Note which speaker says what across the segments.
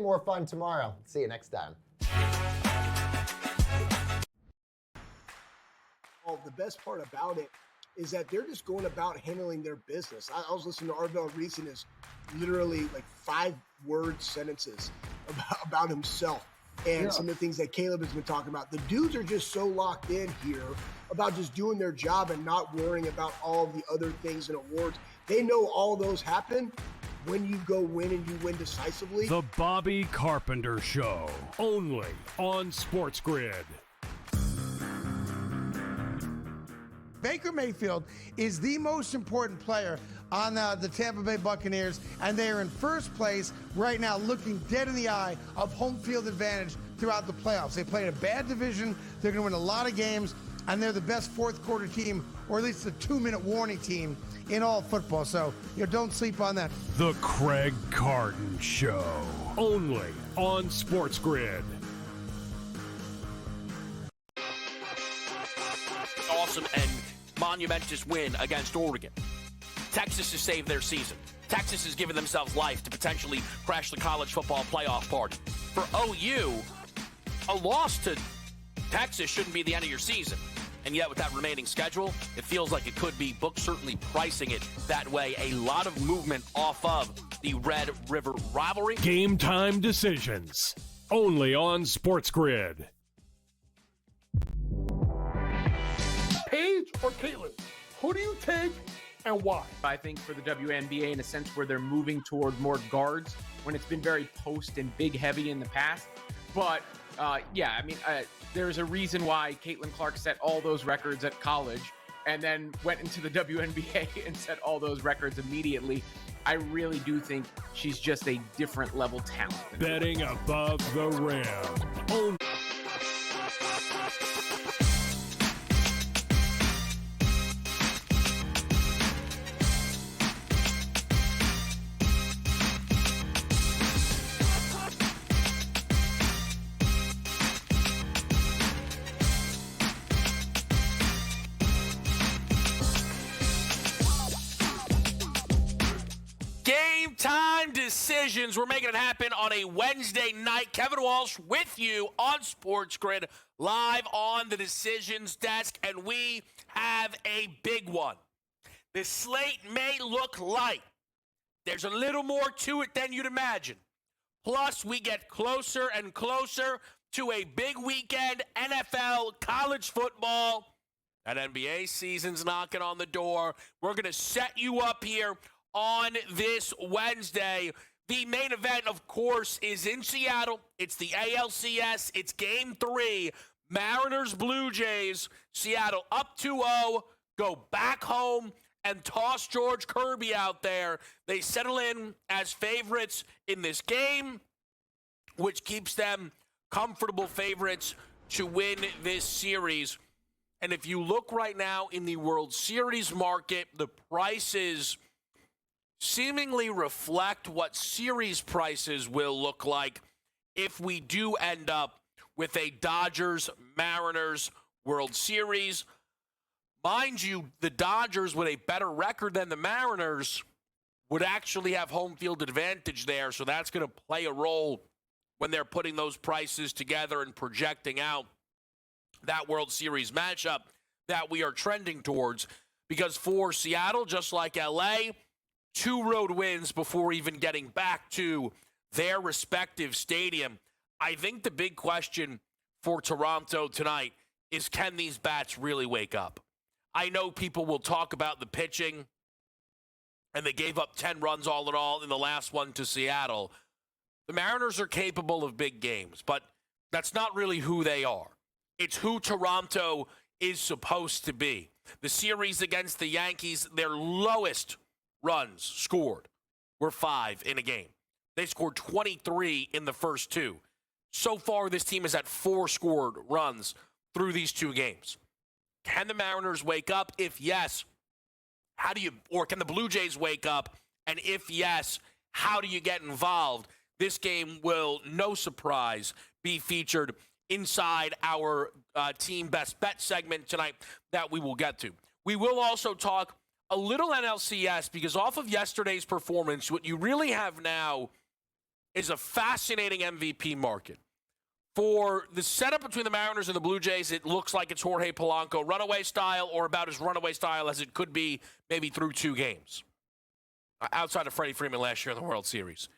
Speaker 1: more fun tomorrow. See you next time.
Speaker 2: Well, the best part about it is that they're just going about handling their business. I was listening to Arvell Reese and his literally like 5-word sentences about himself and some of the things that Caleb has been talking about. The dudes are just so locked in here about just doing their job and not worrying about all the other things and awards. They know all those happen when you go win and you win decisively.
Speaker 3: The Bobby Carpenter Show, only on SportsGrid.
Speaker 4: Baker Mayfield is the most important player on the Tampa Bay Buccaneers, and they are in first place right now, looking dead in the eye of home field advantage throughout the playoffs. They played a bad division. They're going to win a lot of games, and they're the best fourth quarter team, or at least the 2-minute warning team in all football. So, don't sleep on that.
Speaker 3: The Craig Carton Show, only on SportsGrid.
Speaker 5: Awesome and monumentous win against Oregon. Texas has saved their season. Texas has given themselves life to potentially crash the college football playoff party. For OU, a loss to Texas shouldn't be the end of your season. And yet with that remaining schedule, it feels like it could be. Books certainly pricing it that way. A lot of movement off of the Red River rivalry.
Speaker 3: Game time decisions, only on SportsGrid.
Speaker 6: Paige or Caitlin? Who do you take and why?
Speaker 7: I think for the WNBA, in a sense where they're moving toward more guards when it's been very post and big heavy in the past. But there's a reason why Caitlin Clark set all those records at college and then went into the WNBA and set all those records immediately. I really do think she's just a different level talent.
Speaker 3: Betting above the rim. Only
Speaker 5: Game time decisions. We're making it happen on a Wednesday night. Kevin Walsh with you on SportsGrid, live on the decisions desk, and we have a big one. The slate may look light. There's a little more to it than you'd imagine. Plus, we get closer and closer to a big weekend, NFL, college football. That NBA season's knocking on the door. We're going to set you up here on this Wednesday. The main event, of course, is in Seattle. It's the ALCS. It's Game 3. Mariners, Blue Jays. Seattle up 2-0. Go back home and toss George Kirby out there. They settle in as favorites in this game, which keeps them comfortable favorites to win this series. And if you look right now in the World Series market, the prices seemingly reflect what series prices will look like if we do end up with a Dodgers-Mariners World Series. Mind you, the Dodgers, with a better record than the Mariners, would actually have home field advantage there, so that's going to play a role when they're putting those prices together and projecting out that World Series matchup that we are trending towards. Because for Seattle, just like LA, 2 road wins before even getting back to their respective stadium. I think the big question for Toronto tonight is, can these bats really wake up? I know people will talk about the pitching, and they gave up 10 runs all in all in the last one to Seattle. The Mariners are capable of big games, but that's not really who they are. It's who Toronto is supposed to be. The series against the Yankees, their lowest runs scored were 5 in a game. They scored 23 in the first 2. So far, this team has had 4 scored runs through these 2 games. Can the Mariners wake up? If yes, can the Blue Jays wake up? And if yes, how do you get involved? This game will, no surprise, be featured inside our Team Best Bet segment tonight that we will get to. We will also talk a little NLCS, because off of yesterday's performance, what you really have now is a fascinating MVP market. For the setup between the Mariners and the Blue Jays, it looks like it's Jorge Polanco runaway style, or about as runaway style as it could be maybe through 2 games. Outside of Freddie Freeman last year in the World Series.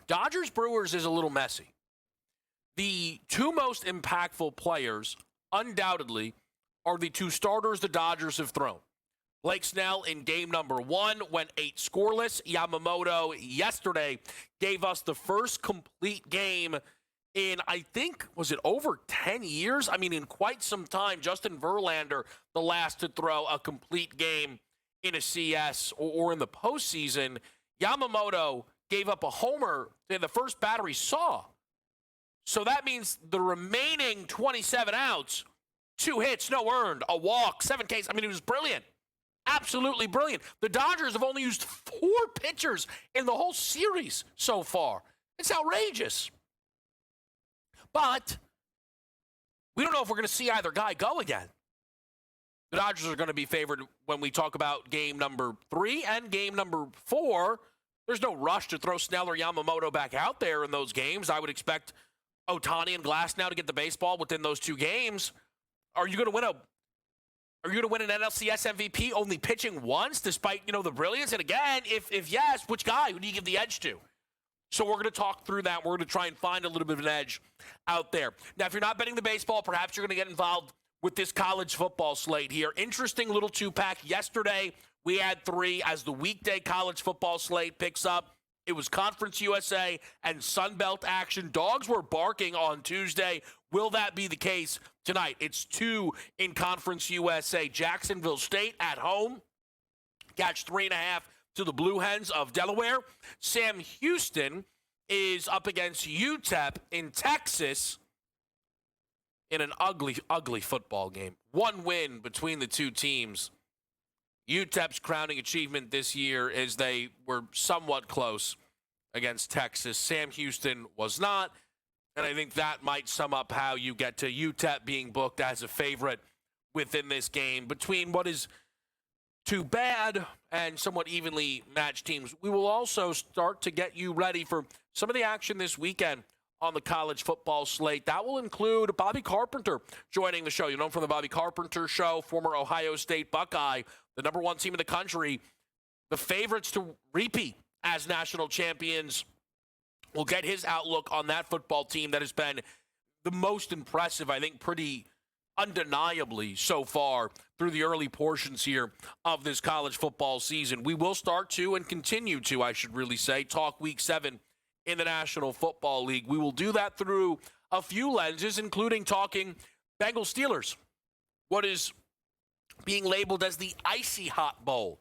Speaker 5: Dodgers-Brewers is a little messy. The 2 most impactful players, undoubtedly, are the 2 starters the Dodgers have thrown. Blake Snell in game number 1 went 8 scoreless. Yamamoto yesterday gave us the first complete game in, I think, was it over 10 years? I mean, in quite some time. Justin Verlander, the last to throw a complete game in a CS or in the postseason. Yamamoto gave up a homer in the first batter he saw. So that means the remaining 27 outs, 2 hits, no earned, a walk, 7 Ks. I mean, it was brilliant. Absolutely brilliant. The Dodgers have only used 4 pitchers in the whole series so far. It's outrageous. But we don't know if we're going to see either guy go again. The Dodgers are going to be favored when we talk about game number 3 and game number 4. There's no rush to throw Snell or Yamamoto back out there in those games. I would expect Ohtani and Glasnow to get the baseball within those 2 games. Are you going to win an NLCS MVP only pitching once, despite the brilliance? And again, if yes, which guy? Who do you give the edge to? So we're going to talk through that. We're going to try and find a little bit of an edge out there. Now, if you're not betting the baseball, perhaps you're going to get involved with this college football slate here. Interesting little 2-pack. Yesterday, we had 3 as the weekday college football slate picks up. It was Conference USA and Sun Belt action. Dogs were barking on Tuesday. Will that be the case tonight? It's 2 in Conference USA. Jacksonville State at home. Catch 3.5 to the Blue Hens of Delaware. Sam Houston is up against UTEP in Texas in an ugly, ugly football game. 1 win between the 2 teams. UTEP's crowning achievement this year is they were somewhat close against Texas. Sam Houston was not, and I think that might sum up how you get to UTEP being booked as a favorite within this game. Between what is 2 bad and somewhat evenly matched teams, we will also start to get you ready for some of the action this weekend on the college football slate. That will include Bobby Carpenter joining the show. You know him from the Bobby Carpenter Show, former Ohio State Buckeye, the number 1 team in the country, the favorites to repeat as national champions. We'll get his outlook on that football team that has been the most impressive, I think, pretty undeniably so far through the early portions here of this college football season. We will start to, and continue to, I should really say, talk Week 7 in the National Football League. We will do that through a few lenses, including talking Bengals Steelers, what is being labeled as the Icy Hot Bowl.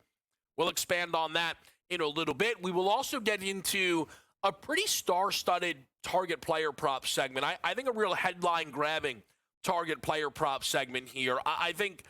Speaker 5: We'll expand on that in a little bit. We will also get into a pretty star-studded target player prop segment. I think a real headline-grabbing target player prop segment here. I think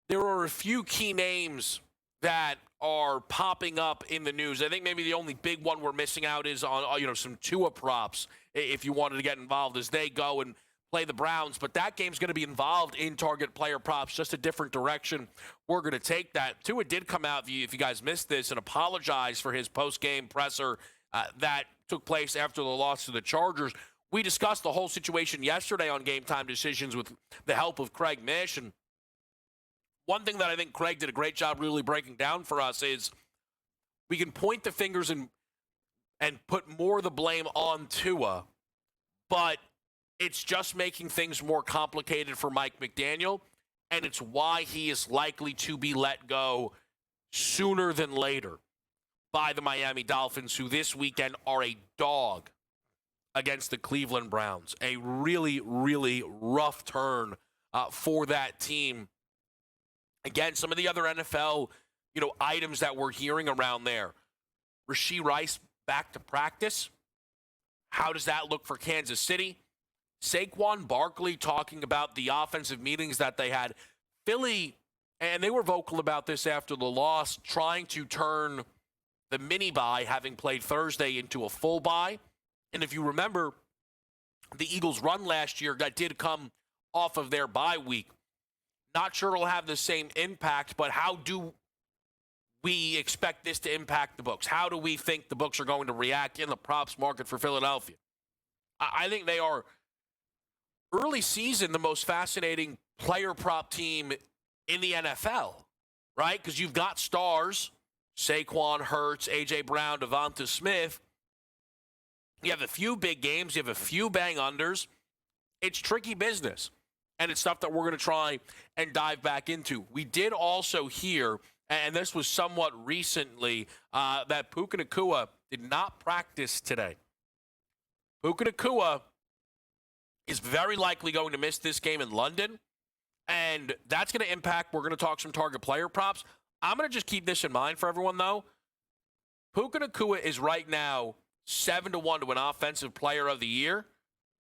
Speaker 5: there are a few key names that are popping up in the news. I think maybe the only big one we're missing out is on some Tua props if you wanted to get involved as they go and play the Browns. But that game's going to be involved in target player props, just a different direction. We're going to take that. Tua did come out, if you guys missed this, and apologize for his post-game presser that took place after the loss to the Chargers. We discussed the whole situation yesterday on GameTime Decisions with the help of Craig Mish. And one thing that I think Craig did a great job really breaking down for us is we can point the fingers and put more of the blame on Tua, but it's just making things more complicated for Mike McDaniel, and it's why he is likely to be let go sooner than later by the Miami Dolphins, who this weekend are a dog against the Cleveland Browns. A really, really rough turn for that team. Again, some of the other NFL, items that we're hearing around there. Rashee Rice back to practice. How does that look for Kansas City? Saquon Barkley talking about the offensive meetings that they had. Philly, and they were vocal about this after the loss, trying to turn the mini bye, having played Thursday, into a full bye. And if you remember, the Eagles' run last year that did come off of their bye week. Not sure it'll have the same impact, but how do we expect this to impact the books? How do we think the books are going to react in the props market for Philadelphia? I think they are early season the most fascinating player prop team in the NFL, right? Because you've got stars, Saquon, Hurts, A.J. Brown, Devonta Smith. You have a few big games. You have a few bang unders. It's tricky business, and it's stuff that we're going to try and dive back into. We did also hear, and this was somewhat recently, that Puka Nacua did not practice today. Puka Nacua is very likely going to miss this game in London, and that's going to impact. We're going to talk some target player props. I'm going to just keep this in mind for everyone, though. Puka Nacua is right now 7-1 to win Offensive Player of the Year.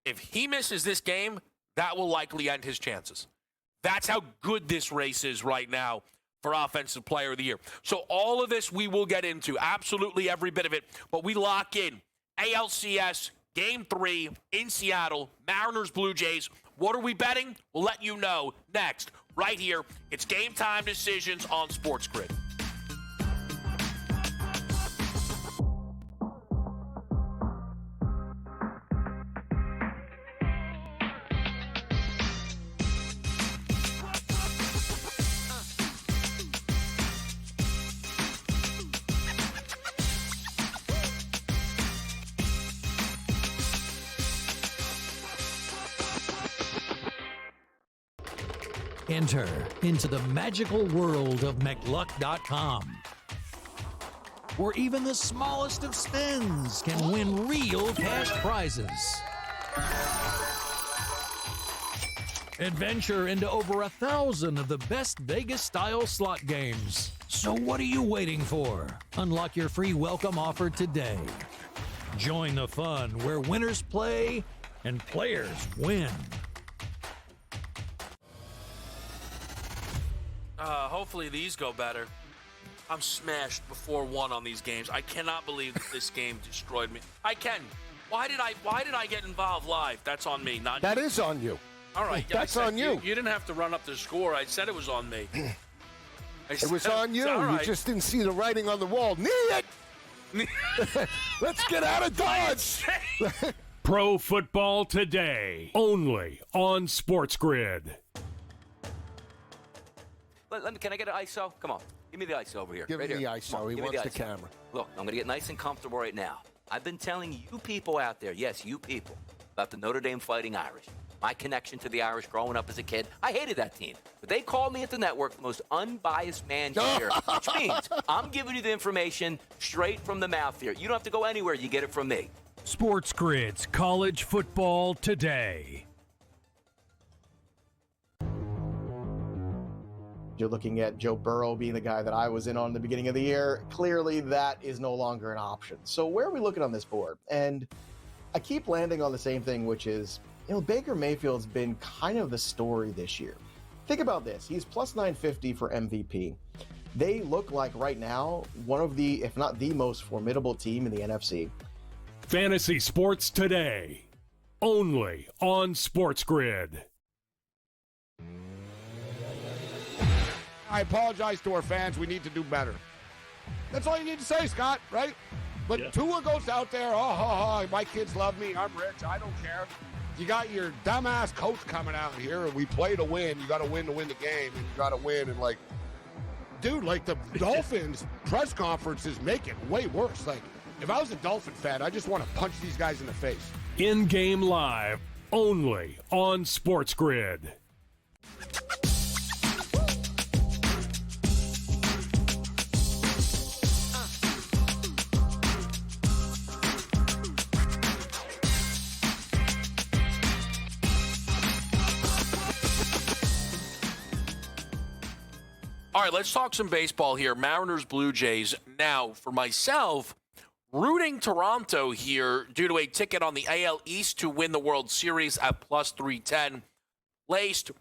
Speaker 5: If he misses this game, that will likely end his chances. That's how good this race is right now for Offensive Player of the Year. So all of this we will get into, absolutely every bit of it, but we lock in ALCS Game 3 in Seattle, Mariners, Blue Jays. What are we betting? We'll let you know next, right here. It's Game Time Decisions on SportsGrid.
Speaker 8: Enter into the magical world of McLuck.com, where even the smallest of spins can win real cash prizes. Adventure into over 1,000 of the best Vegas-style slot games. So what are you waiting for? Unlock your free welcome offer today. Join the fun where winners play and players win.
Speaker 5: Hopefully these go better. I'm smashed before one on these games. I cannot believe that this game destroyed me. I can. Why did I get involved live? That's on me. Not
Speaker 6: That
Speaker 5: you.
Speaker 6: is on you.
Speaker 5: All right. Yeah,
Speaker 6: That's on you.
Speaker 5: You didn't have to run up the score. I said it was on me.
Speaker 6: It was on you.
Speaker 5: All right.
Speaker 6: You just didn't see the writing on the wall. Knee it! Let's get out of Dodge!
Speaker 3: Pro Football Today, only on SportsGrid.
Speaker 9: Can I get an ISO? Come on. Give me the ISO over here.
Speaker 6: Give
Speaker 9: right
Speaker 6: me the
Speaker 9: here.
Speaker 6: ISO. He
Speaker 9: Give me
Speaker 6: wants the
Speaker 9: ISO.
Speaker 6: camera.
Speaker 9: Look, I'm going to get nice and comfortable right now. I've been telling you people out there, yes, you people, about the Notre Dame Fighting Irish. My connection to the Irish growing up as a kid. I hated that team. But they called me at the network the most unbiased man here, which means I'm giving you the information straight from the mouth here. You don't have to go anywhere. You get it from me.
Speaker 3: SportsGrid's College Football Today.
Speaker 10: You're looking at Joe Burrow being the guy that I was in on the beginning of the year. Clearly, that is no longer an option. So where are we looking on this board? And I keep landing on the same thing, which is, Baker Mayfield's been kind of the story this year. Think about this. He's plus 950 for MVP. They look like right now one of the, if not the most formidable team in the NFC.
Speaker 3: Fantasy Sports Today, only on SportsGrid.
Speaker 6: I apologize to our fans. We need to do better. That's all you need to say, Scott, right? But Tua goes out there, my kids love me. I'm rich. I don't care. You got your dumbass coach coming out here, and we play to win. You got to win the game, and you got to win. And, dude, the Dolphins press conferences make it way worse. If I was a Dolphin fan, I just want to punch these guys in the face.
Speaker 3: In-game live, only on SportsGrid.
Speaker 5: All right, let's talk some baseball here. Mariners, Blue Jays. Now, for myself, rooting Toronto here due to a ticket on the AL East to win the World Series at plus 310. Placed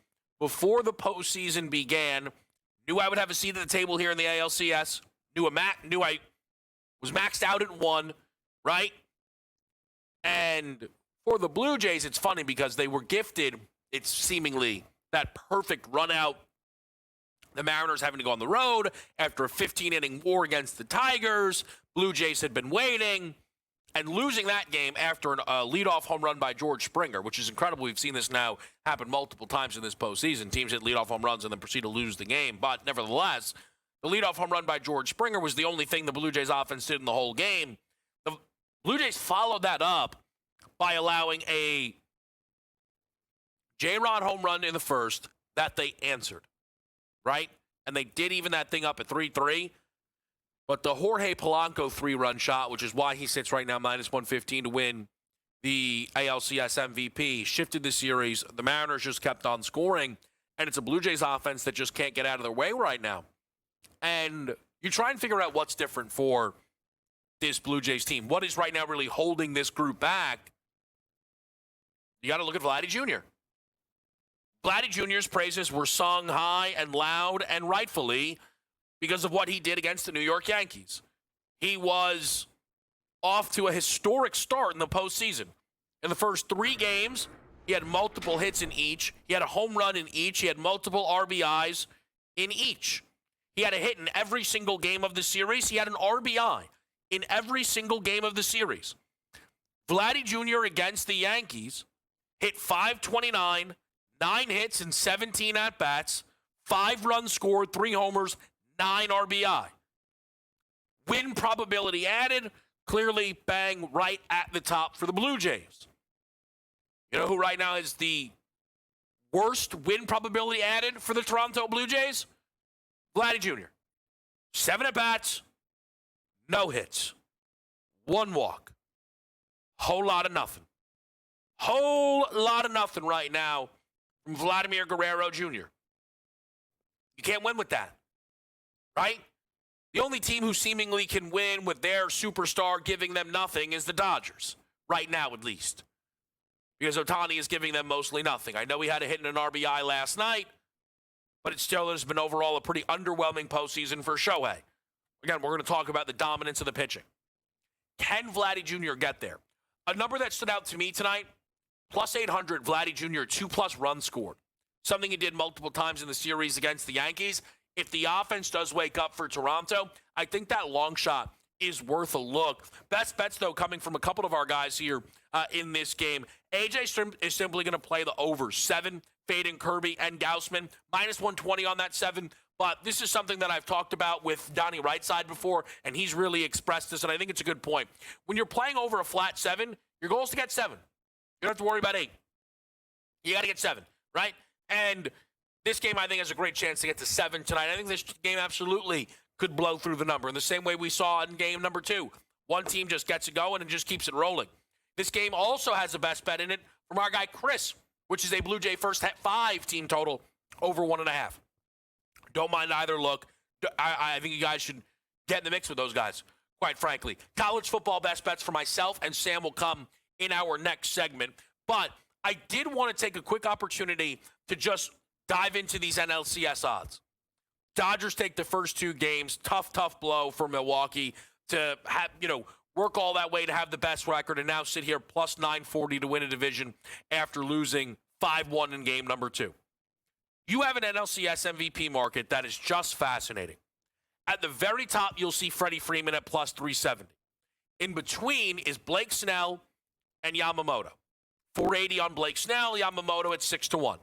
Speaker 5: before the postseason began. Knew I would have a seat at the table here in the ALCS. Knew I was maxed out at 1, right? And for the Blue Jays, it's funny because they were gifted, it's seemingly that perfect run-out The Mariners having to go on the road after a 15-inning war against the Tigers. Blue Jays had been waiting. And losing that game after a leadoff home run by George Springer, which is incredible. We've seen this now happen multiple times in this postseason. Teams hit leadoff home runs and then proceed to lose the game. But nevertheless, the leadoff home run by George Springer was the only thing the Blue Jays offense did in the whole game. The Blue Jays followed that up by allowing a J-Rod home run in the first that they answered, right? And they did even that thing up at 3-3. But the Jorge Polanco 3-run shot, which is why he sits right now minus 115 to win the ALCS MVP, shifted the series. The Mariners just kept on scoring, and it's a Blue Jays offense that just can't get out of their way right now. And you try and figure out what's different for this Blue Jays team. What is right now really holding this group back? You got to look at Vladdy Jr. Vladdy Jr.'s praises were sung high and loud and rightfully because of what he did against the New York Yankees. He was off to a historic start in the postseason. In the first 3 games, he had multiple hits in each. He had a home run in each. He had multiple RBIs in each. He had a hit in every single game of the series. He had an RBI in every single game of the series. Vladdy Jr. against the Yankees hit .529, 9 hits and 17 at-bats, 5 runs scored, 3 homers, 9 RBI. Win probability added, clearly bang right at the top for the Blue Jays. You know who right now is the worst win probability added for the Toronto Blue Jays? Vladdy Jr. 7 at-bats, no hits, 1 walk. Whole lot of nothing. Whole lot of nothing right now from Vladimir Guerrero Jr. You can't win with that. Right? The only team who seemingly can win with their superstar giving them nothing is the Dodgers, right now at least, because Ohtani is giving them mostly nothing. I know he had a hit and an RBI last night, but it still has been overall a pretty underwhelming postseason for Shohei. Again, we're going to talk about the dominance of the pitching. Can Vladdy Jr. get there? A number that stood out to me tonight, plus 800, Vladdy Jr., 2+ runs scored, something he did multiple times in the series against the Yankees. If the offense does wake up for Toronto, I think that long shot is worth a look. Best bets, though, coming from a couple of our guys here in this game. AJ is simply going to play the over 7, fading Kirby and Gausman. Minus 120 on that 7. But this is something that I've talked about with Donnie Rightside before, and he's really expressed this, and I think it's a good point. When you're playing over a flat 7, your goal is to get 7. You don't have to worry about 8. You got to get 7, right? And this game, I think, has a great chance to get to 7 tonight. I think this game absolutely could blow through the number in the same way we saw in game number 2. One team just gets it going and just keeps it rolling. This game also has a best bet in it from our guy Chris, which is a Blue Jay first 5 team total over 1.5. Don't mind either look. I think you guys should get in the mix with those guys, quite frankly. College football best bets for myself and Sam will come in our next segment. But I did want to take a quick opportunity to just dive into these NLCS odds. Dodgers take the first 2 games. Tough blow for Milwaukee to have, work all that way to have the best record and now sit here plus 940 to win a division after losing 5-1 in game number 2. You have an NLCS MVP market that is just fascinating. At the very top, you'll see Freddie Freeman at plus 370. In between is Blake Snell and Yamamoto. 480 on Blake Snell, Yamamoto at 6-1.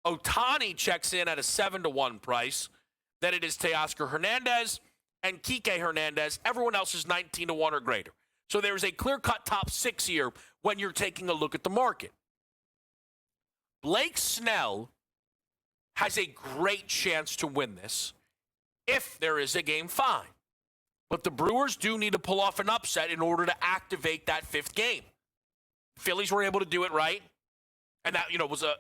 Speaker 5: Ohtani checks in at a 7-1 price. Then it is Teoscar Hernandez and Kike Hernandez. Everyone else is 19-1 or greater. So there is a clear-cut top 6 here when you're taking a look at the market. Blake Snell has a great chance to win this if there is a game 5. But the Brewers do need to pull off an upset in order to activate that 5th game. Phillies were able to do it, right? And that, was a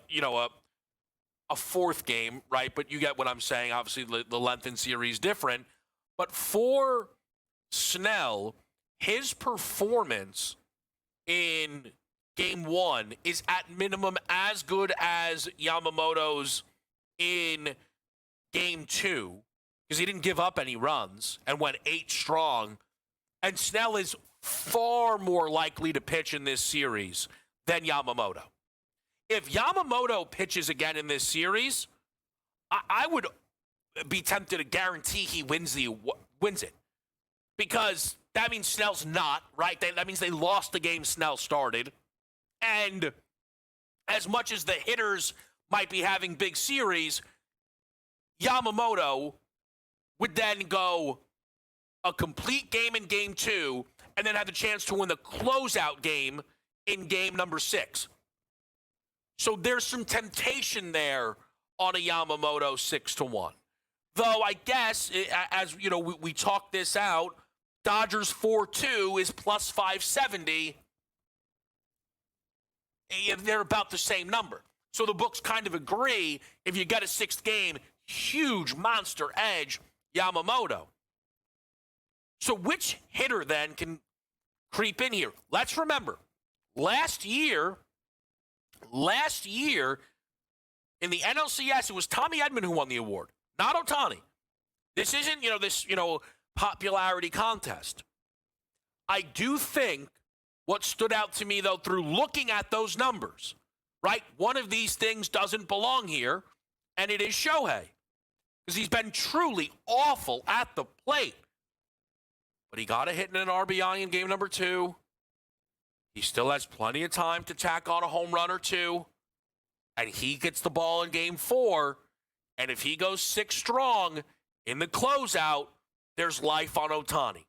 Speaker 5: 4th game, right? But you get what I'm saying. Obviously, the length in series different. But for Snell, his performance in game 1 is at minimum as good as Yamamoto's in game 2, because he didn't give up any runs and went 8 strong. And Snell is far more likely to pitch in this series than Yamamoto. If Yamamoto pitches again in this series, I would be tempted to guarantee he wins it, because that means Snell's not, right? That means they lost the game Snell started. And as much as the hitters might be having big series, Yamamoto would then go a complete game in game 2 and then have the chance to win the closeout game in game number 6. So there's some temptation there on a Yamamoto 6-1. Though I guess, as you know, we talked this out, Dodgers 4-2 is plus 570. They're about the same number. So the books kind of agree, if you get a 6th game, huge monster edge, Yamamoto. So which hitter then can creep in here? Let's remember, last year in the NLCS, it was Tommy Edman who won the award, not Ohtani. This isn't, this popularity contest. I do think what stood out to me, though, through looking at those numbers, right? One of these things doesn't belong here, and it is Shohei, because he's been truly awful at the plate. But he got a hit in an RBI in game number 2. He still has plenty of time to tack on a home run or 2. And he gets the ball in game 4. And if he goes 6 strong in the closeout, there's life on Ohtani.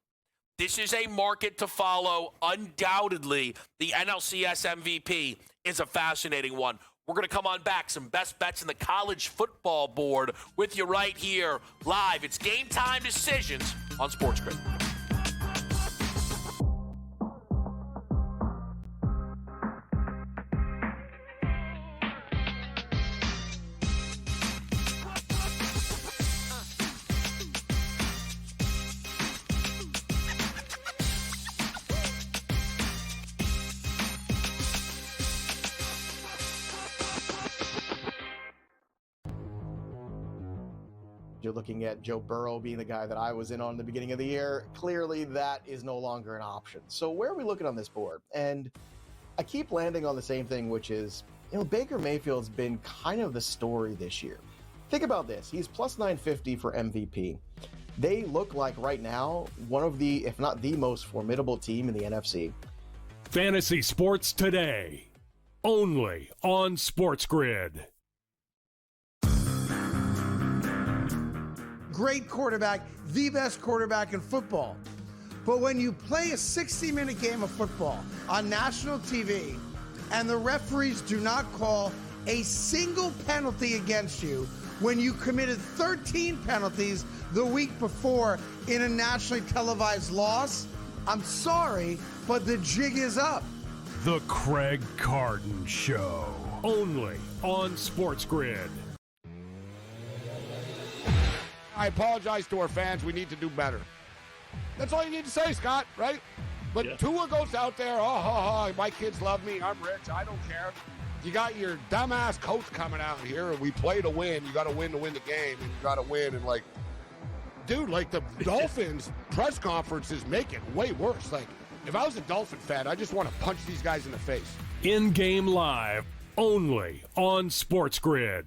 Speaker 5: This is a market to follow. Undoubtedly, the NLCS MVP is a fascinating one. We're going to come on back. Some best bets in the college football board with you right here live. It's Game Time Decisions on SportsGrid.
Speaker 10: You're looking at Joe Burrow being the guy that I was in on the beginning of the year. Clearly, that is no longer an option. So where are we looking on this board? And I keep landing on the same thing, which is, Baker Mayfield's been kind of the story this year. Think about this. He's plus 950 for MVP. They look like right now one of the, if not the most formidable team in the NFC.
Speaker 3: Fantasy sports today, only on SportsGrid.
Speaker 4: Great quarterback, the best quarterback in football. But when you play a 60-minute game of football on national TV and the referees do not call a single penalty against you when you committed 13 penalties the week before in a nationally televised loss, I'm sorry, but the jig is up.
Speaker 3: The Craig Carton Show, only on SportsGrid.
Speaker 6: I apologize to our fans. We need to do better. That's all you need to say, Scott, right? But Tua goes out there, my kids love me, I'm rich, I don't care. You got your dumbass coach coming out here, and we play to win. You got to win the game, and you got to win. And, dude, the Dolphins press conferences make it way worse. If I was a Dolphin fan, I just want to punch these guys in the face.
Speaker 3: In-game live, only on SportsGrid.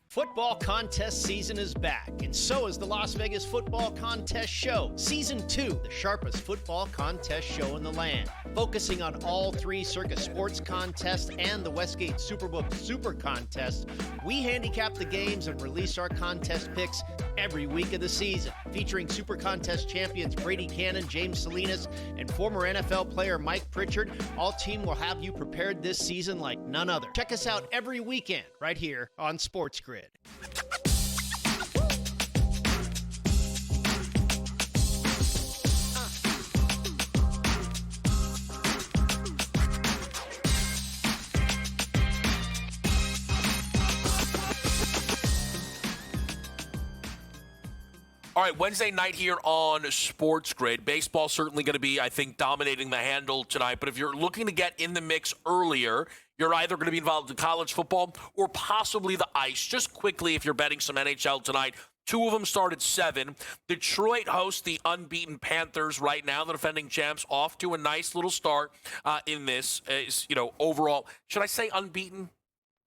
Speaker 11: Football contest season is back, and so is the Las Vegas Football Contest Show. Season 2, the sharpest football contest show in the land. Focusing on all 3 Circus Sports contests and the Westgate Superbook Super Contest, we handicap the games and release our contest picks every week of the season. Featuring Super Contest champions Brady Cannon, James Salinas, and former NFL player Mike Pritchard, all team will have you prepared this season like none other. Check us out every weekend right here on SportsGrid.
Speaker 5: All right, Wednesday night here on SportsGrid. Baseball certainly going to be, I think, dominating the handle tonight. But if you're looking to get in the mix earlier, you're either going to be involved in college football or possibly the ice. Just quickly, if you're betting some NHL tonight, 2 of them start at 7. Detroit hosts the unbeaten Panthers right now, the defending champs, off to a nice little start in this. Overall, should I say unbeaten?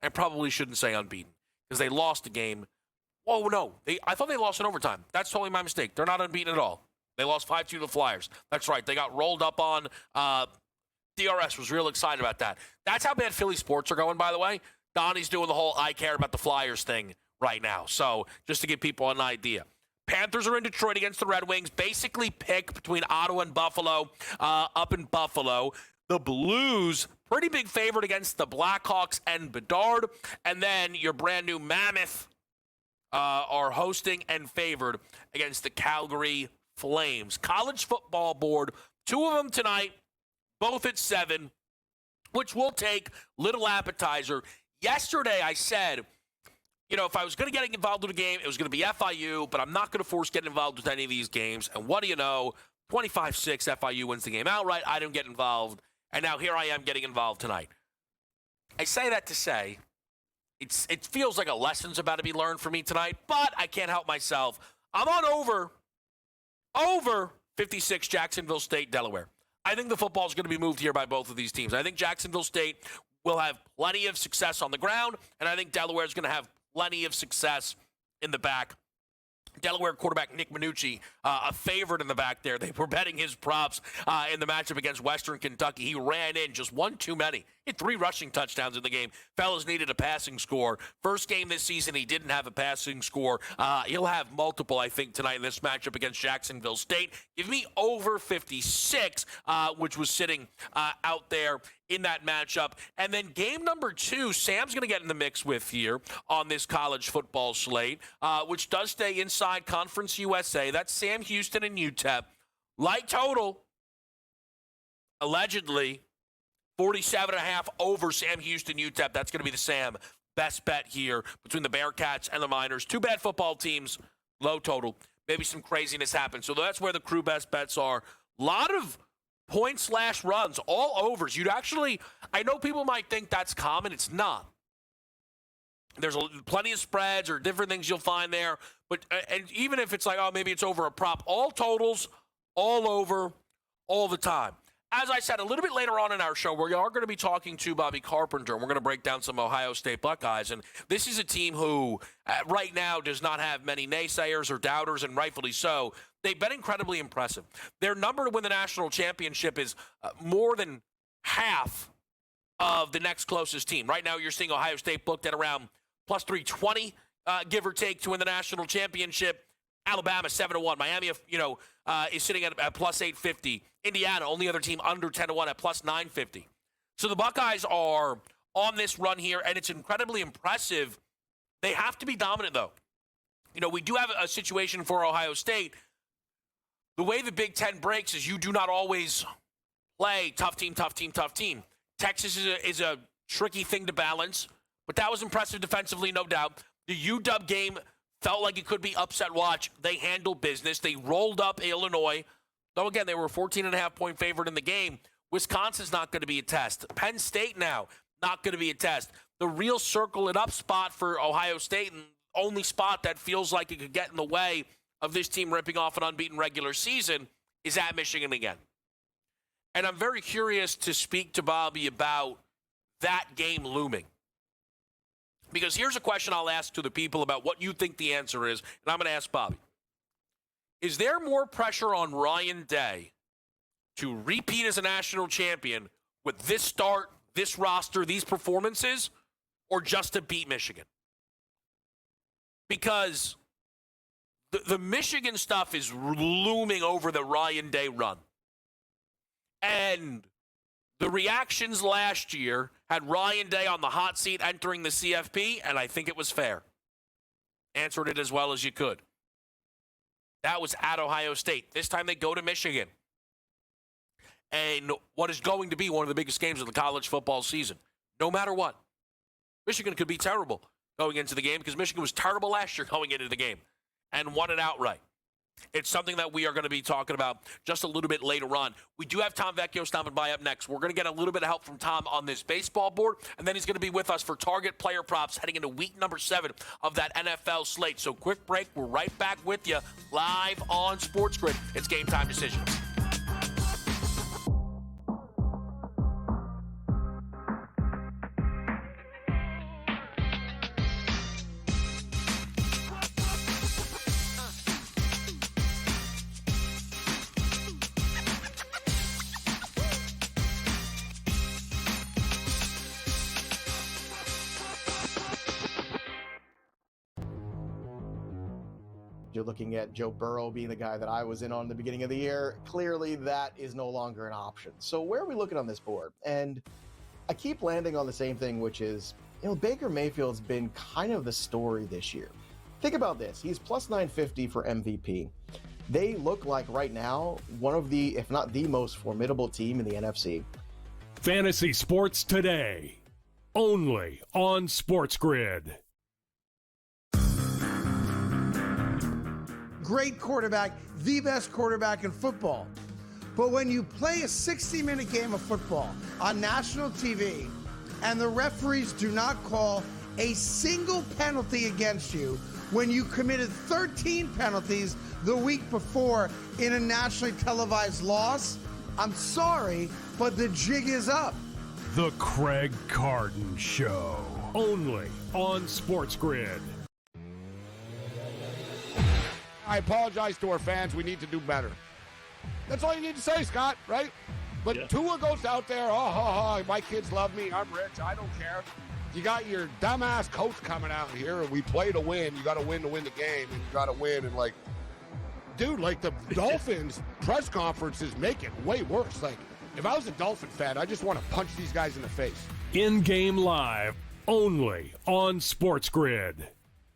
Speaker 5: I probably shouldn't say unbeaten because they lost the game. Oh, no. I thought they lost in overtime. That's totally my mistake. They're not unbeaten at all. They lost 5-2 to the Flyers. That's right. They got rolled up on. DRS was real excited about that. That's how bad Philly sports are going, by the way. Donnie's doing the whole I care about the Flyers thing right now. So just to give people an idea. Panthers are in Detroit against the Red Wings. Basically pick between Ottawa and Buffalo up in Buffalo. The Blues, pretty big favorite against the Blackhawks and Bedard. And then your brand new Mammoth are hosting and favored against the Calgary Flames. College football board, 2 of them tonight, both at 7, which we'll take. Little appetizer. Yesterday I said, if I was going to get involved with a game, it was going to be FIU, but I'm not going to force getting involved with any of these games. And what do you know? 25-6, FIU wins the game outright. I didn't get involved. And now here I am getting involved tonight. I say that to say it feels like a lesson's about to be learned for me tonight, but I can't help myself. I'm on over 56 Jacksonville State, Delaware. I think the football is going to be moved here by both of these teams. I think Jacksonville State will have plenty of success on the ground, and I think Delaware is going to have plenty of success in the back. Delaware quarterback Nick Minucci, a favorite in the back there. They were betting his props in the matchup against Western Kentucky. He ran in just one too many. He had 3 rushing touchdowns in the game. Fellas needed a passing score. First game this season, he didn't have a passing score. He'll have multiple, I think, tonight in this matchup against Jacksonville State. Give me over 56, which was sitting out there in that matchup. And then game number 2, Sam's going to get in the mix with here on this college football slate, which does stay inside Conference USA. That's Sam Houston and UTEP. Light total, allegedly, 47.5 over Sam Houston, UTEP. That's going to be the Sam best bet here between the Bearcats and the Miners. 2 bad football teams, low total. Maybe some craziness happens. So that's where the crew best bets are. A lot of point/runs, all overs. I know people might think that's common. It's not. There's plenty of spreads or different things you'll find there. But and even if it's like, maybe it's over a prop, all totals, all over, all the time. As I said, a little bit later on in our show, we are going to be talking to Bobby Carpenter, and we're going to break down some Ohio State Buckeyes. And this is a team who, right now, does not have many naysayers or doubters, and rightfully so. They've been incredibly impressive. Their number to win the national championship is more than half of the next closest team. Right now, you're seeing Ohio State booked at around plus 320, give or take, to win the national championship. Alabama 7-1. Miami, is sitting at plus 850. Indiana, only other team under 10-1 at plus 950. So the Buckeyes are on this run here, and it's incredibly impressive. They have to be dominant, though. We do have a situation for Ohio State. The way the Big Ten breaks is you do not always play tough team. Texas is a tricky thing to balance, but that was impressive defensively, no doubt. The UW game felt like it could be upset watch. They handled business. They rolled up Illinois. Though, again, they were a 14.5-point favorite in the game. Wisconsin's not going to be a test. Penn State now, not going to be a test. The real circle it up spot for Ohio State, and only spot that feels like it could get in the way of this team ripping off an unbeaten regular season, is at Michigan again. And I'm very curious to speak to Bobby about that game looming. Because here's a question I'll ask to the people about what you think the answer is, and I'm going to ask Bobby. Is there more pressure on Ryan Day to repeat as a national champion with this start, this roster, these performances, or just to beat Michigan? Because the Michigan stuff is looming over the Ryan Day run. And the reactions last year had Ryan Day on the hot seat entering the CFP, and I think it was fair. Answered it as well as you could. That was at Ohio State. This time they go to Michigan. And what is going to be one of the biggest games of the college football season. No matter what. Michigan could be terrible going into the game because Michigan was terrible last year going into the game and won it outright. It's something that we are going to be talking about just a little bit later on. We do have Tom Vecchio stopping by up next. We're going to get a little bit of help from Tom on this baseball board, and then he's going to be with us for target player props heading into week number 7 of that NFL slate. So quick break. We're right back with you live on SportsGrid. It's Game Time Decisions.
Speaker 10: You're looking at Joe Burrow being the guy that I was in on the beginning of the year. Clearly, that is no longer an option. So where are we looking on this board? And I keep landing on the same thing, which is, Baker Mayfield's been kind of the story this year. Think about this. He's plus 950 for MVP. They look like right now one of the, if not the most formidable team in the NFC.
Speaker 3: Fantasy Sports Today, only on SportsGrid.
Speaker 4: Great quarterback, the best quarterback in football. But when you play a 60-minute game of football on national TV and the referees do not call a single penalty against you when you committed 13 penalties the week before in a nationally televised loss, I'm sorry, but the jig is up.
Speaker 3: The Craig Carden Show, only on SportsGrid.
Speaker 6: I apologize to our fans. We need to do better. That's all you need to say, Scott, right? But Tua goes out there, my kids love me. I'm rich. I don't care. You got your dumbass coach coming out here, and we play to win. You got to win the game, and you got to win. And, dude, the Dolphins press conferences make it way worse. If I was a Dolphin fan, I just want to punch these guys in the face.
Speaker 3: In-game live, only on SportsGrid.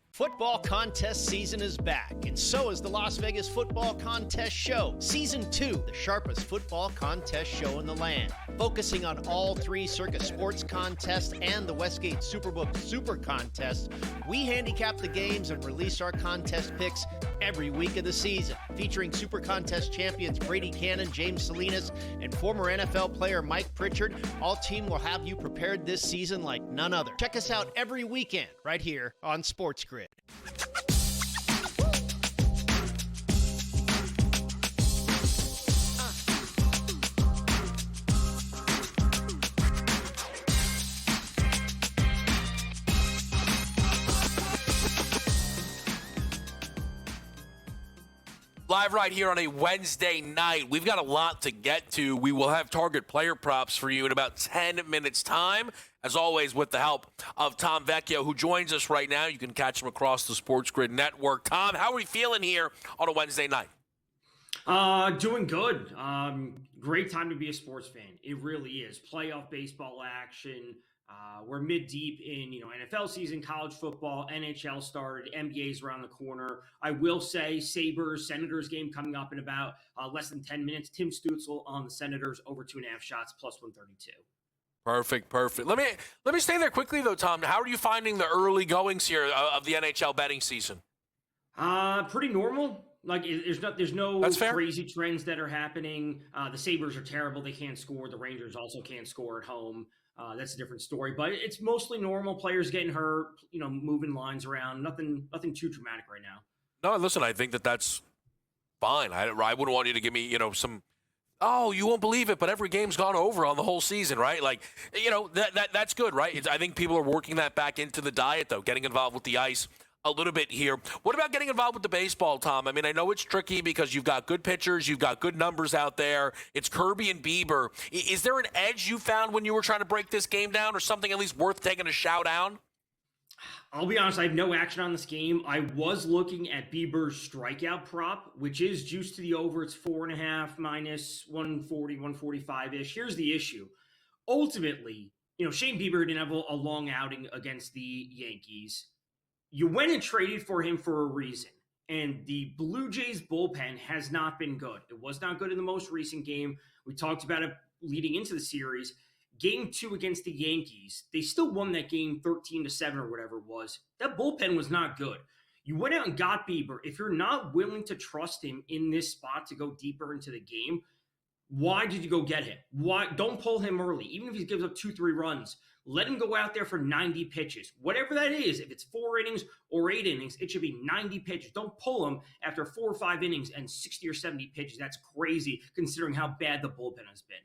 Speaker 11: Football contest season is back, and so is the Las Vegas Football Contest Show. Season 2, the sharpest football contest show in the land. Focusing on all three Circa Sports contests and the Westgate Superbook Super Contest, we handicap the games and release our contest picks every week of the season. Featuring Super Contest champions Brady Cannon, James Salinas, and former NFL player Mike Pritchard, all team will have you prepared this season like none other. Check us out every weekend right here on SportsGrid.
Speaker 5: Live right here on a Wednesday night. We've got a lot to get to. We will have target player props for you in about 10 minutes' time. As always, with the help of Tom Vecchio, who joins us right now. You can catch him across the SportsGrid network. Tom, how are we feeling here on a Wednesday night?
Speaker 12: Doing good. Great time to be a sports fan. It really is. Playoff baseball action. We're mid-deep in, NFL season, college football, NHL started, NBA's around the corner. I will say Sabres, Senators game coming up in about less than 10 minutes. Tim Stutzel on the Senators over 2.5 shots, plus 132.
Speaker 5: Perfect. Let me stay there quickly, though, Tom. How are you finding the early goings here of the NHL betting season?
Speaker 12: Pretty normal. There's no crazy trends that are happening. The Sabres are terrible. They can't score. The Rangers also can't score at home. That's a different story, but it's mostly normal. Players getting hurt, moving lines around. Nothing too dramatic right now. No,
Speaker 5: listen, I think that's fine. I wouldn't want you to give me, some. Oh, you won't believe it, but every game's gone over on the whole season, right? That's good, right? I think people are working that back into the diet, though, getting involved with the ice a little bit here. What about getting involved with the baseball, Tom? I mean, I know it's tricky because you've got good pitchers, you've got good numbers out there. It's Kirby and Bieber. Is there an edge you found when you were trying to break this game down, or something at least worth taking a shout out?
Speaker 12: I'll be honest, I have no action on this game. I was looking at Bieber's strikeout prop, which is juiced to the over. It's 4.5 minus 140, 145-ish. Here's the issue. Ultimately, Shane Bieber didn't have a long outing against the Yankees. You went and traded for him for a reason. And the Blue Jays bullpen has not been good. It was not good in the most recent game. We talked about it leading into the series. Game 2 against the Yankees, they still won that game 13-7 or whatever it was. That bullpen was not good. You went out and got Bieber. If you're not willing to trust him in this spot to go deeper into the game, why did you go get him? Why? Don't pull him early. Even if he gives up 2-3 runs, let him go out there for 90 pitches. Whatever that is, if it's 4 innings or 8 innings, it should be 90 pitches. Don't pull him after 4 or 5 innings and 60 or 70 pitches. That's crazy considering how bad the bullpen has been.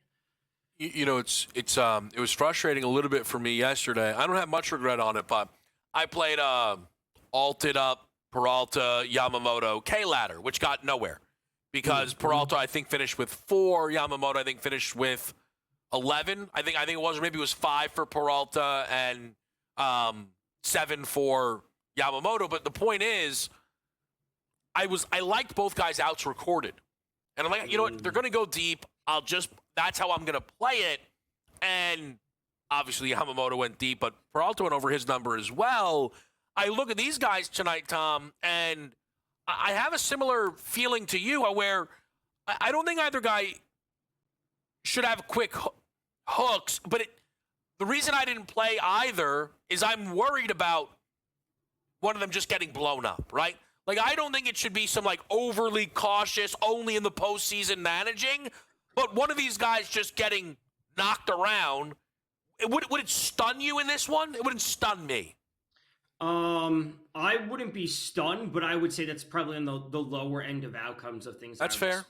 Speaker 5: It was frustrating a little bit for me yesterday. I don't have much regret on it, but I played alted up Peralta, Yamamoto, K-ladder, which got nowhere because Peralta, I think, finished with 4. Yamamoto, I think, finished with 11. I think it was, or maybe it was 5 for Peralta and 7 for Yamamoto. But the point is, I liked both guys' outs recorded. And I'm like, you know what? They're going to go deep. That's how I'm going to play it. And obviously Yamamoto went deep, but Peralta went over his number as well. I look at these guys tonight, Tom, and I have a similar feeling to you where I don't think either guy should have quick hooks, but the reason I didn't play either is I'm worried about one of them just getting blown up, right? Like, I don't think it should be some, like, overly cautious, only in the postseason managing, but one of these guys just getting knocked around. Would it stun you in this one? It wouldn't stun me.
Speaker 12: I wouldn't be stunned, but I would say that's probably on the lower end of outcomes of things.
Speaker 5: That's fair.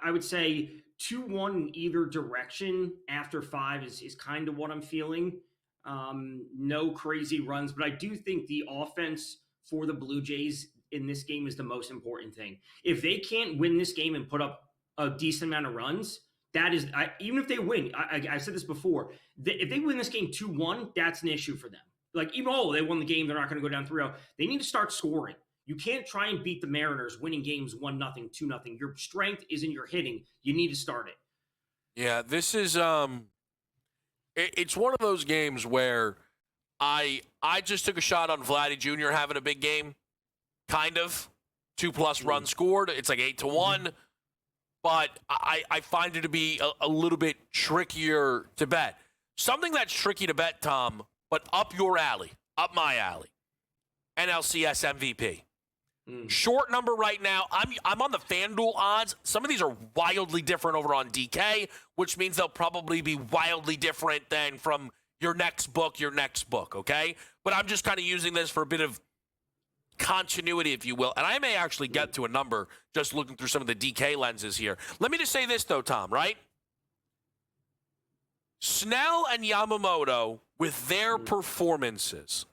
Speaker 12: I would say 2-1 in either direction after 5 is kind of what I'm feeling. No crazy runs, but I do think the offense for the Blue Jays in this game is the most important thing. If they can't win this game and put up a decent amount of runs, that is, even if they win, I've said this before, if they win this game 2-1, that's an issue for them. Like, even though they won the game, they're not going to go down 3-0. They need to start scoring. You can't try and beat the Mariners winning games 1-0, 2-0. Your strength is in your hitting. You need to start it.
Speaker 5: Yeah, this is it's one of those games where I just took a shot on Vladdy Jr. having a big game, kind of. 2+ runs scored. It's like 8-1. But I find it to be a little bit trickier to bet. Something that's tricky to bet, Tom, but up your alley, up my alley. NLCS MVP. Short number right now. I'm on the FanDuel odds. Some of these are wildly different over on DK, which means they'll probably be wildly different than from your next book, okay? But I'm just kind of using this for a bit of continuity, if you will. And I may actually get to a number just looking through some of the DK lenses here. Let me just say this, though, Tom, right? Snell and Yamamoto, with their performances,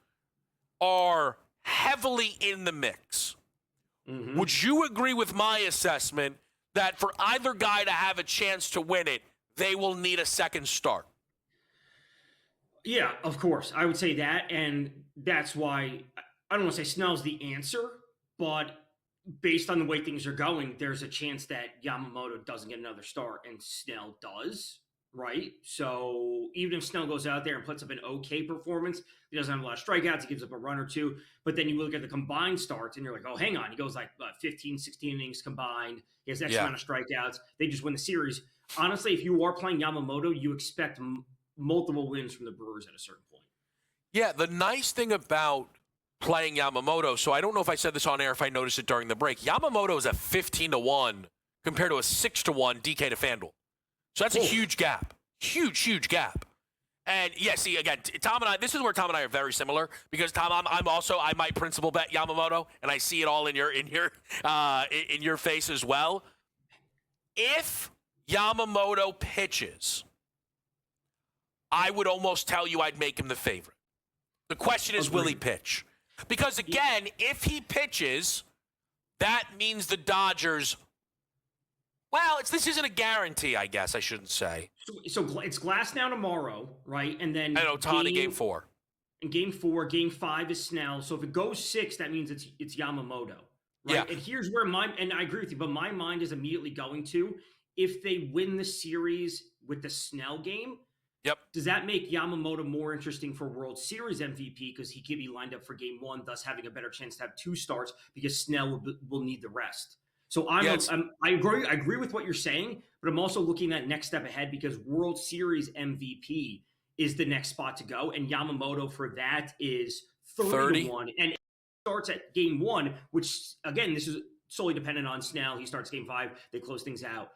Speaker 5: are heavily in the mix. Would you agree with my assessment that for either guy to have a chance to win it, they will need a second start?
Speaker 12: Yeah, of course. I would say that, and that's why I don't want to say Snell's the answer, but based on the way things are going, there's a chance that Yamamoto doesn't get another start and Snell does, right? So even if Snell goes out there and puts up an okay performance, he doesn't have a lot of strikeouts, he gives up a run or two, but then you look at the combined starts and you're like, oh, hang on, he goes like 15, 16 innings combined, he has X amount of strikeouts, they just win the series. Honestly, if you are playing Yamamoto, you expect multiple wins from the Brewers at a certain point.
Speaker 5: Yeah, the nice thing about playing Yamamoto, so I don't know if I said this on air, if I noticed it during the break, Yamamoto is a 15-1 compared to a 6-1 DK to FanDuel. So that's a huge gap. Huge gap. And yeah, see, again, Tom and I, this is where Tom and I are very similar, because Tom, I might principal bet Yamamoto, and I see it all in your face as well. If Yamamoto pitches, I would almost tell you I'd make him the favorite. The question is, will he pitch? Because, again, if he pitches, that means the Dodgers, well, this isn't a guarantee, I guess I shouldn't say.
Speaker 12: So it's Glass now tomorrow, right? And then
Speaker 5: Ohtani game 4.
Speaker 12: And game 4, game 5 is Snell. So if it goes 6, that means it's Yamamoto, right?
Speaker 5: Yeah.
Speaker 12: And here's where and I agree with you, but my mind is immediately going to, if they win the series with the Snell game, does that make Yamamoto more interesting for World Series MVP because he could be lined up for game 1, thus having a better chance to have 2 starts because Snell will need the rest? So I agree with what you're saying, but I'm also looking at next step ahead because World Series MVP is the next spot to go, and Yamamoto for that is 30-1, and it starts at game 1, which again, this is solely dependent on Snell. He starts game 5, they close things out.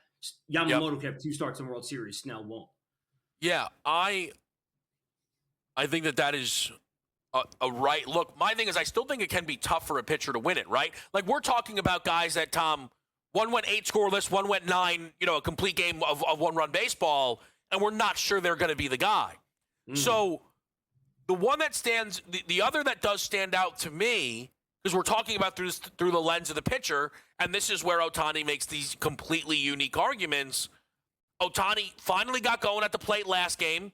Speaker 12: Yamamoto could have 2 starts in World Series. Snell won't.
Speaker 5: Yeah, I think that is a right look. My thing is, I still think it can be tough for a pitcher to win it, right? Like, we're talking about guys that, Tom, one went 8 scoreless, one went 9, a complete game of 1-run baseball, and we're not sure they're going to be the guy. So the one that stands, the other that does stand out to me, because we're talking about through the lens of the pitcher, and this is where Ohtani makes these completely unique arguments. Ohtani finally got going at the plate last game.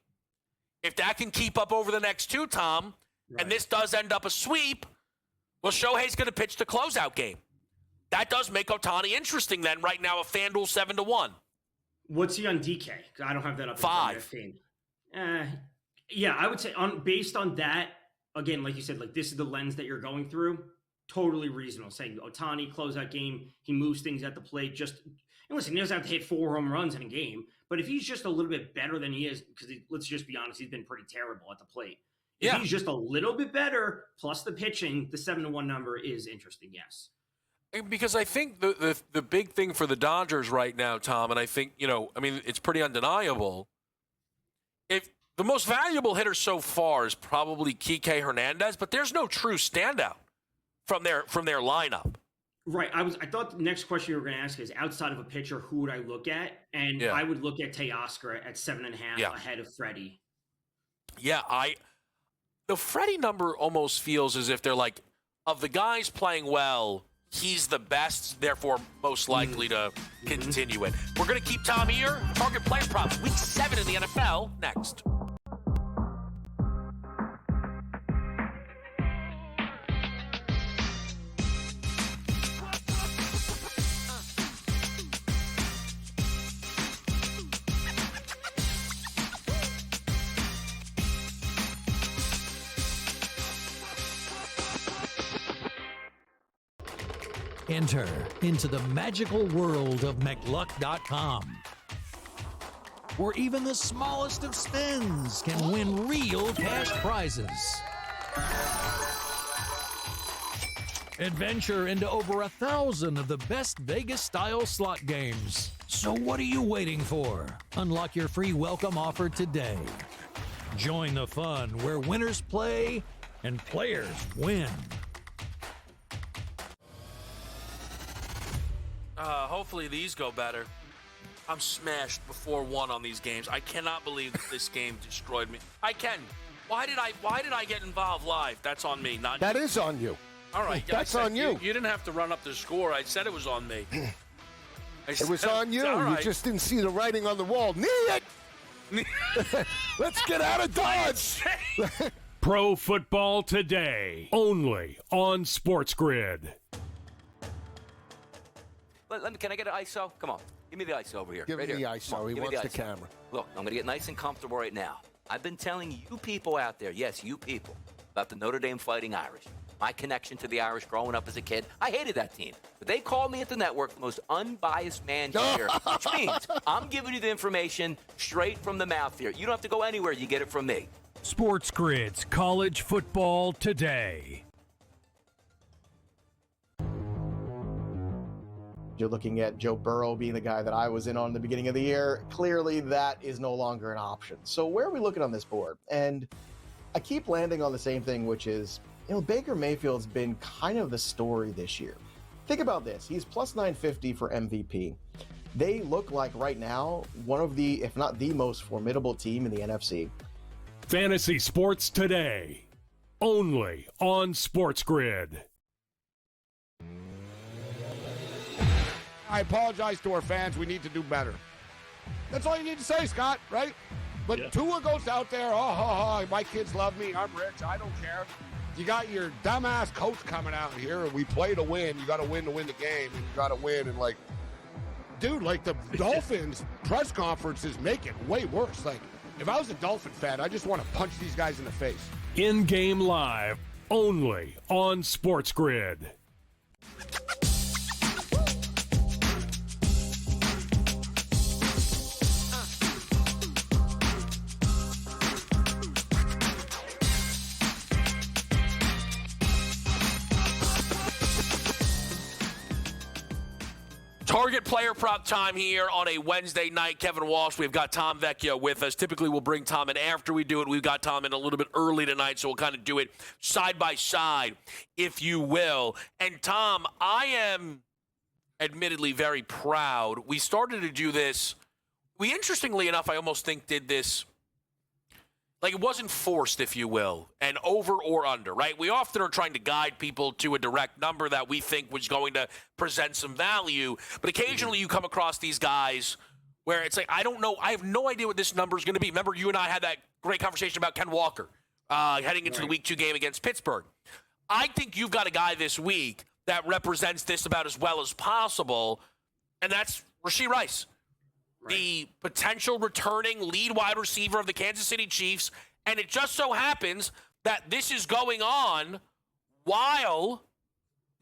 Speaker 5: If that can keep up over the next 2, Tom, and this does end up a sweep, well, Shohei's going to pitch the closeout game. that does make Ohtani interesting then right now, a FanDuel 7-1.
Speaker 12: What's he on DK? 'Cause I don't have that up.
Speaker 5: 5.
Speaker 12: Yeah, I would say based on that, again, like you said, like this is the lens that you're going through. Totally reasonable. Saying Ohtani closeout game, he moves things at the plate. And listen, he doesn't have to hit 4 home runs in a game, but if he's just a little bit better than he is, because let's just be honest, he's been pretty terrible at the plate. If he's just a little bit better, plus the pitching, the 7-1 number is interesting. Yes.
Speaker 5: Because I think the big thing for the Dodgers right now, Tom, and I think, it's pretty undeniable. If the most valuable hitter so far is probably Kike Hernandez, but there's no true standout from their lineup.
Speaker 12: Right. I thought the next question you were going to ask is outside of a pitcher, who would I look at? And I would look at Teoscar at 7.5 ahead of Freddie.
Speaker 5: Yeah, the Freddie number almost feels as if they're like, of the guys playing well, he's the best, therefore most likely to continue it. We're going to keep Tom here. Target player props, week 7 in the NFL, next.
Speaker 8: Enter into the magical world of McLuck.com, where even the smallest of spins can win real cash prizes. Adventure into over 1,000 of the best Vegas-style slot games. So what are you waiting for? Unlock your free welcome offer today. Join the fun where winners play and players win.
Speaker 5: Hopefully these go better. I'm smashed before 1 on these games. I cannot believe that this game destroyed me. I can. Why did I get involved live? That's on me, not
Speaker 6: That
Speaker 5: you.
Speaker 6: is on you.
Speaker 5: All right.
Speaker 6: That's on you.
Speaker 5: You didn't have to run up the score. I said it was on me.
Speaker 6: It was on you.
Speaker 5: All right.
Speaker 6: You just didn't see the writing on the wall. Knee it! Let's get out of Dodge!
Speaker 3: Pro Football Today, only on SportsGrid.
Speaker 9: Can I get an ISO? Come on. Give me the ISO over here.
Speaker 6: Give me the ISO. He wants the camera.
Speaker 9: Look, I'm going to get nice and comfortable right now. I've been telling you people out there, yes, you people, about the Notre Dame Fighting Irish. My connection to the Irish growing up as a kid. I hated that team. But they called me at the network the most unbiased man here, which means I'm giving you the information straight from the mouth here. You don't have to go anywhere. You get it from me.
Speaker 3: SportsGrid's College Football Today.
Speaker 10: You're looking at Joe Burrow being the guy that I was in on the beginning of the year. Clearly, that is no longer an option. So where are we looking on this board? And I keep landing on the same thing, which is, Baker Mayfield's been kind of the story this year. Think about this. He's plus 950 for MVP. They look like right now one of the, if not the most formidable team in the NFC.
Speaker 3: Fantasy Sports Today, only on SportsGrid.
Speaker 6: I apologize to our fans. We need to do better. That's all you need to say, Scott, right? But Tua goes out there, my kids love me. I'm rich. I don't care. You got your dumbass coach coming out here, and we play to win. You got to win the game, and you got to win. And, dude, the Dolphins press conferences make it way worse. If I was a Dolphin fan, I just want to punch these guys in the face.
Speaker 3: In-game live, only on SportsGrid.
Speaker 5: Target player prop time here on a Wednesday night. Kevin Walsh, we've got Tom Vecchio with us. Typically, we'll bring Tom in after we do it. We've got Tom in a little bit early tonight, so we'll kind of do it side by side, if you will. And, Tom, I am admittedly very proud. We started to do this. We, interestingly enough, I almost think did this it wasn't forced, if you will, and over or under, right? We often are trying to guide people to a direct number that we think was going to present some value, but occasionally you come across these guys where it's I don't know, I have no idea what this number is going to be. Remember, you and I had that great conversation about Ken Walker heading into the Week 2 game against Pittsburgh. I think you've got a guy this week that represents this about as well as possible, and that's Rashee Rice, the potential returning lead wide receiver of the Kansas City Chiefs. And it just so happens that this is going on while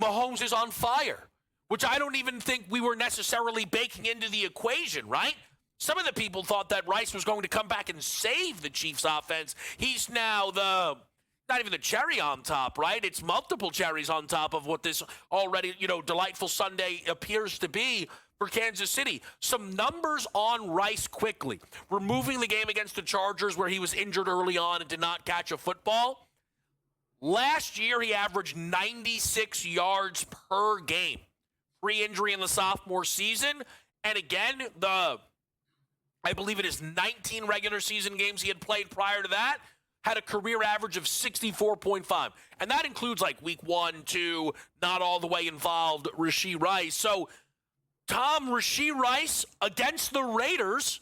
Speaker 5: Mahomes is on fire, which I don't even think we were necessarily baking into the equation, right? Some of the people thought that Rice was going to come back and save the Chiefs offense. He's now not even the cherry on top, right? It's multiple cherries on top of what this already, delightful Sunday appears to be for Kansas City. Some numbers on Rice quickly. Removing the game against the Chargers where he was injured early on and did not catch a football. Last year, he averaged 96 yards per game. Pre-injury in the sophomore season. And again, I believe it is 19 regular season games he had played prior to that, had a career average of 64.5. And that includes like week 1, 2, not all the way involved Rashee Rice. So, Tom, Rashee Rice against the Raiders,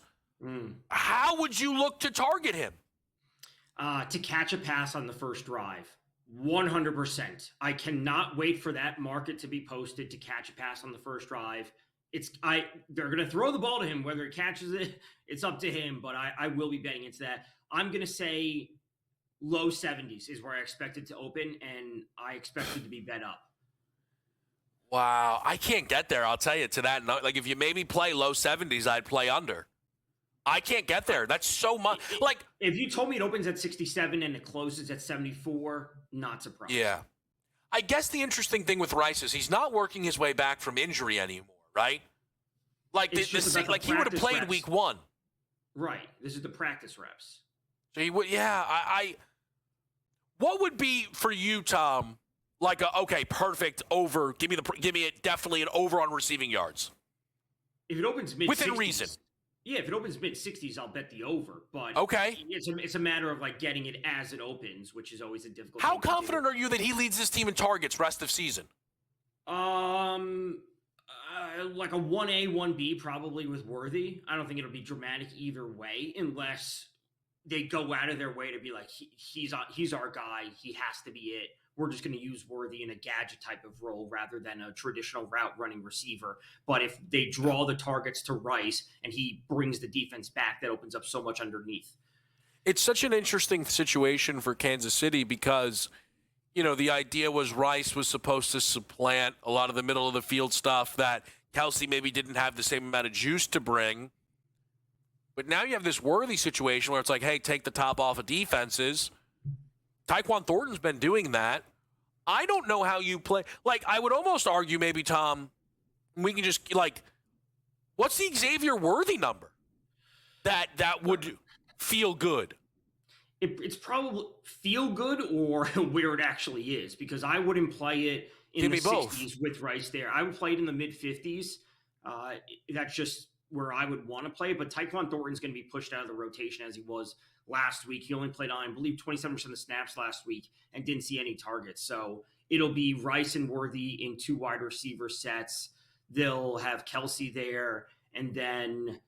Speaker 5: how would you look to target him?
Speaker 12: To catch a pass on the first drive. 100%. I cannot wait for that market to be posted to catch a pass on the first drive. They're going to throw the ball to him. Whether he catches it, it's up to him, but I will be betting into that. I'm going to say low 70s is where I expect it to open, and I expect it to be bet up.
Speaker 5: Wow, I can't get there, I'll tell you, to that. Like, if you made me play low 70s, I'd play under. I can't get there. That's so much. Like,
Speaker 12: if you told me it opens at 67 and it closes at 74, not surprised.
Speaker 5: Yeah. I guess the interesting thing with Rice is he's not working his way back from injury anymore, right? Like, he would have played
Speaker 12: reps.
Speaker 5: week 1.
Speaker 12: Right. This is the practice reps.
Speaker 5: So he would, what would be for you, Tom, like perfect over, give me definitely an over on receiving yards?
Speaker 12: If it opens mid-60s.
Speaker 5: Within reason.
Speaker 12: Yeah, if it opens mid-60s, I'll bet the over. But
Speaker 5: okay,
Speaker 12: it's a matter of like getting it as it opens, which is always a difficult
Speaker 5: How
Speaker 12: thing to
Speaker 5: confident
Speaker 12: do.
Speaker 5: are you that he leads this team in targets rest of season?
Speaker 12: Like a 1A, 1B probably with Worthy. I don't think it'll be dramatic either way unless they go out of their way to be like, he's our guy. He has to be it. We're just going to use Worthy in a gadget type of role rather than a traditional route running receiver. But if they draw the targets to Rice and he brings the defense back, that opens up so much underneath.
Speaker 5: It's such an interesting situation for Kansas City because, the idea was Rice was supposed to supplant a lot of the middle of the field stuff that Kelsey maybe didn't have the same amount of juice to bring. But now you have this Worthy situation where it's like, hey, take the top off of defenses. Tyquan Thornton's been doing that. I don't know how you play. Like, I would almost argue maybe, Tom, we can just, what's the Xavier Worthy number that would feel good?
Speaker 12: It's probably feel good or where it actually is, because I wouldn't play it in the 60s with Rice there. I would play it in the mid-50s. That's just where I would want to play it. But Tyquan Thornton's going to be pushed out of the rotation as he was last week. He only played on, I believe, 27% of the snaps last week and didn't see any targets. So it'll be Rice and Worthy in 2 wide receiver sets. They'll have Kelsey there. And then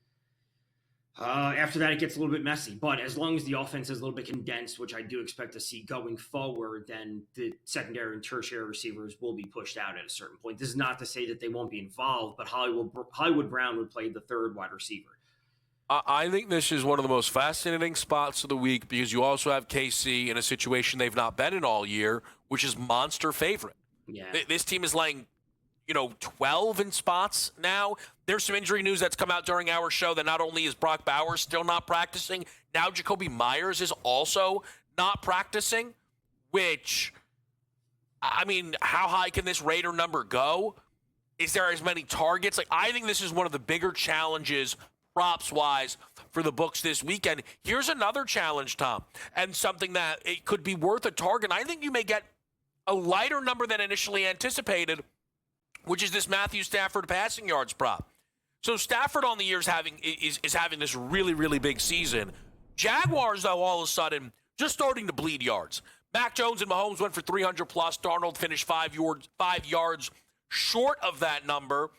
Speaker 12: after that, it gets a little bit messy. But as long as the offense is a little bit condensed, which I do expect to see going forward, then the secondary and tertiary receivers will be pushed out at a certain point. This is not to say that they won't be involved, but Hollywood Brown would play the 3rd wide receiver.
Speaker 5: I think this is one of the most fascinating spots of the week because you also have KC in a situation they've not been in all year, which is monster favorite.
Speaker 12: Yeah.
Speaker 5: This team is laying, 12 in spots now. There's some injury news that's come out during our show that not only is Brock Bowers still not practicing, now Jacoby Myers is also not practicing, which, I mean, how high can this Raider number go? Is there as many targets? I think this is one of the bigger challenges props-wise for the books this weekend. Here's another challenge, Tom, and something that it could be worth a target. I think you may get a lighter number than initially anticipated, which is this Matthew Stafford passing yards prop. So Stafford on the year is having this really, really big season. Jaguars, though, all of a sudden, just starting to bleed yards. Mac Jones and Mahomes went for 300-plus. Darnold finished 5 yards short of that number.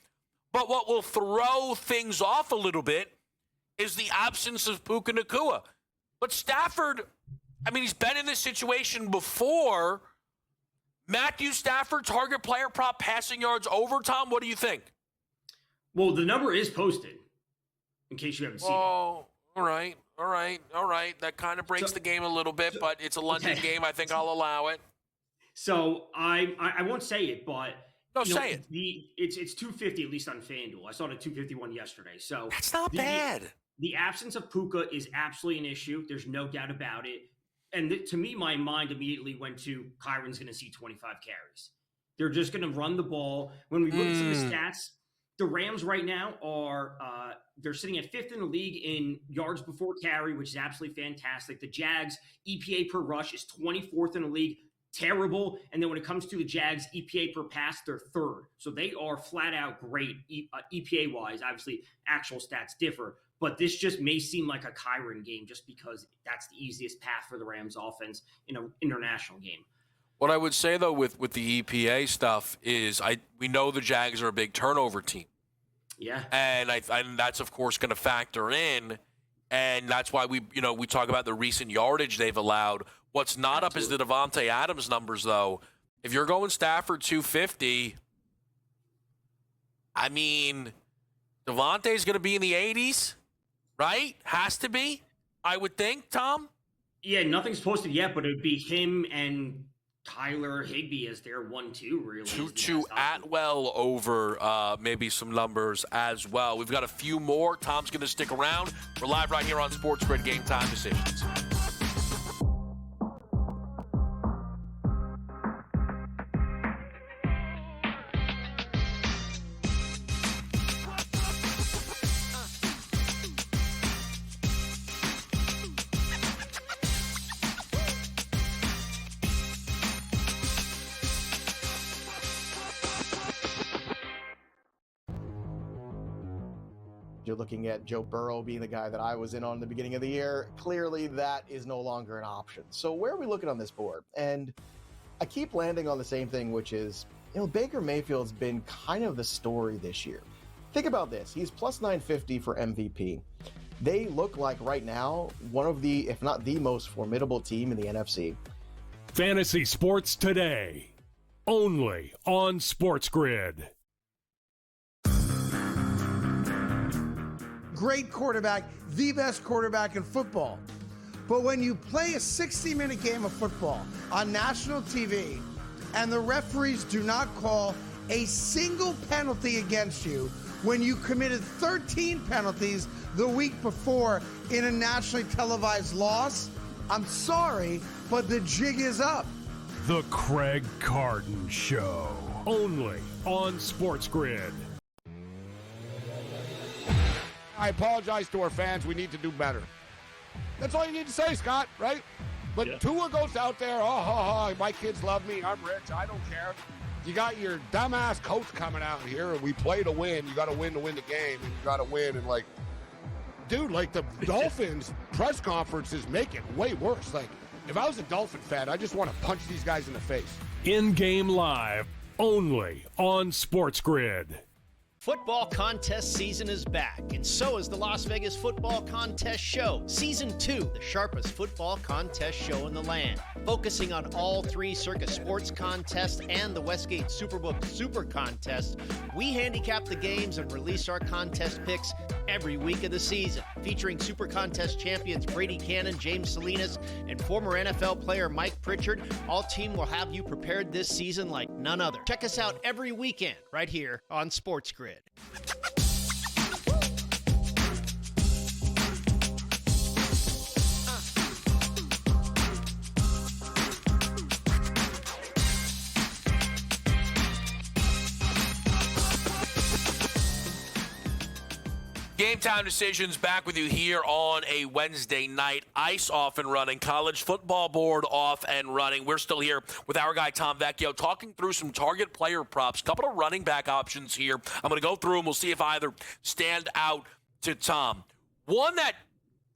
Speaker 5: But what will throw things off a little bit is the absence of Puka Nacua. But Stafford, I mean, he's been in this situation before. Matthew Stafford, target player prop, passing yards over, Tom? What do you think?
Speaker 12: Well, the number is posted, in case you haven't seen it.
Speaker 5: Oh, all right. That kind of breaks the game a little bit, but it's a London game. I think I'll allow it.
Speaker 12: So I won't say it, but
Speaker 5: say it.
Speaker 12: It's 250 at least on FanDuel. I saw it at 251 yesterday. So
Speaker 5: that's not bad.
Speaker 12: The absence of Puka is absolutely an issue. There's no doubt about it. And to me, my mind immediately went to Kyron's going to see 25 carries. They're just going to run the ball. When we look at some of the stats, the Rams right now are they're sitting at 5th in the league in yards before carry, which is absolutely fantastic. The Jags EPA per rush is 24th in the league. Terrible. And then when it comes to the Jags EPA per pass, they're 3rd. So they are flat out great EPA wise. Obviously, actual stats differ, but this just may seem like a Kyron game just because that's the easiest path for the Rams offense in an international game.
Speaker 5: What I would say though with the EPA stuff is we know the Jags are a big turnover team.
Speaker 12: Yeah.
Speaker 5: And that's of course going to factor in, and that's why we talk about the recent yardage they've allowed. What's not up is the Devontae Adams numbers, though. If you're going Stafford 250, I mean, Devontae's going to be in the 80s, right? Has to be, I would think, Tom?
Speaker 12: Yeah, nothing's posted yet, but it would be him and Tyler Higbee as their 1-2, really.
Speaker 5: Tutu Atwell over maybe some numbers as well. We've got a few more. Tom's going to stick around. We're live right here on SportsGrid Game Time Decisions.
Speaker 10: You're looking at Joe Burrow being the guy that I was in on the beginning of the year. Clearly, that is no longer an option. So where are we looking on this board? And I keep landing on the same thing, which is, Baker Mayfield's been kind of the story this year. Think about this. He's plus 950 for MVP. They look like right now one of the, if not the most formidable team in the NFC.
Speaker 3: Fantasy Sports Today, only on SportsGrid.
Speaker 4: Great quarterback, the best quarterback in football. But when you play a 60-minute game of football on national TV and the referees do not call a single penalty against you when you committed 13 penalties the week before in a nationally televised loss, I'm sorry, but the jig is up.
Speaker 3: The Craig Carton Show, only on SportsGrid.
Speaker 6: I apologize to our fans. We need to do better. That's all you need to say, Scott, right? But Tua goes out there, my kids love me. I'm rich. I don't care. You got your dumbass coach coming out here, and we play to win. You got to win the game, and you got to win. And, the Dolphins press conferences make it way worse. If I was a Dolphin fan, I just want to punch these guys in the face.
Speaker 3: In-game live, only on SportsGrid.
Speaker 11: Football contest season is back, and so is the Las Vegas Football Contest Show. Season 2, the sharpest football contest show in the land. Focusing on all 3 Circa Sports contests and the Westgate Superbook Super Contest, we handicap the games and release our contest picks every week of the season. Featuring Super Contest champions Brady Cannon, James Salinas, and former NFL player Mike Pritchard, all team will have you prepared this season like none other. Check us out every weekend right here on SportsGrid.
Speaker 5: Game Time Decisions back with you here on a Wednesday night. Ice off and running. College football board off and running. We're still here with our guy Tom Vecchio talking through some target player props. Couple of running back options here. I'm going to go through them. We'll see if either stand out to Tom. One that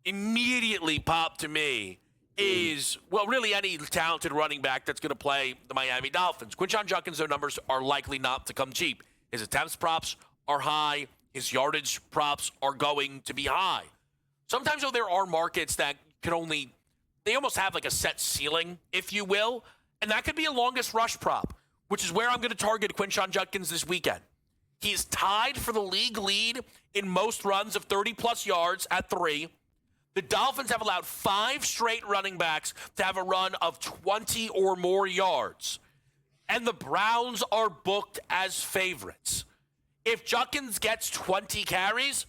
Speaker 5: immediately popped to me is, really any talented running back that's going to play the Miami Dolphins. Quinshon Judkins, their numbers are likely not to come cheap. His attempts props are high. His yardage props are going to be high. Sometimes, though, there are markets that they almost have like a set ceiling, if you will. And that could be a longest rush prop, which is where I'm going to target Quinshon Judkins this weekend. He's tied for the league lead in most runs of 30-plus yards at 3. The Dolphins have allowed 5 straight running backs to have a run of 20 or more yards. And the Browns are booked as favorites. If Judkins gets 20 carries,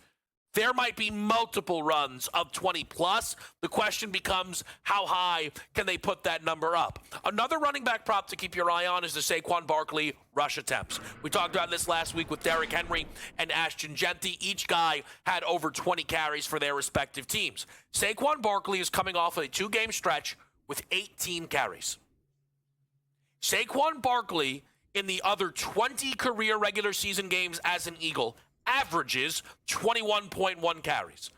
Speaker 5: there might be multiple runs of 20-plus. The question becomes, how high can they put that number up? Another running back prop to keep your eye on is the Saquon Barkley rush attempts. We talked about this last week with Derrick Henry and Ashton Genty. Each guy had over 20 carries for their respective teams. Saquon Barkley is coming off a 2-game stretch with 18 carries. Saquon Barkley, in the other 20 career regular season games as an Eagle, averages 21.1 carries.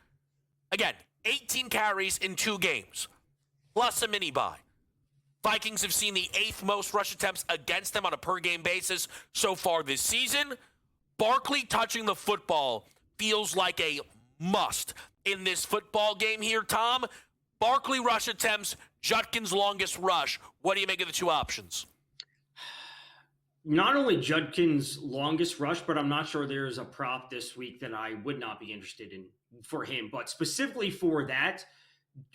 Speaker 5: Again, 18 carries in 2 games, plus a mini bye. Vikings have seen the 8th most rush attempts against them on a per-game basis so far this season. Barkley touching the football feels like a must in this football game here, Tom. Barkley rush attempts, Judkins longest rush. What do you make of the 2 options?
Speaker 12: Not only Judkins' longest rush, but I'm not sure there's a prop this week that I would not be interested in for him. But specifically for that,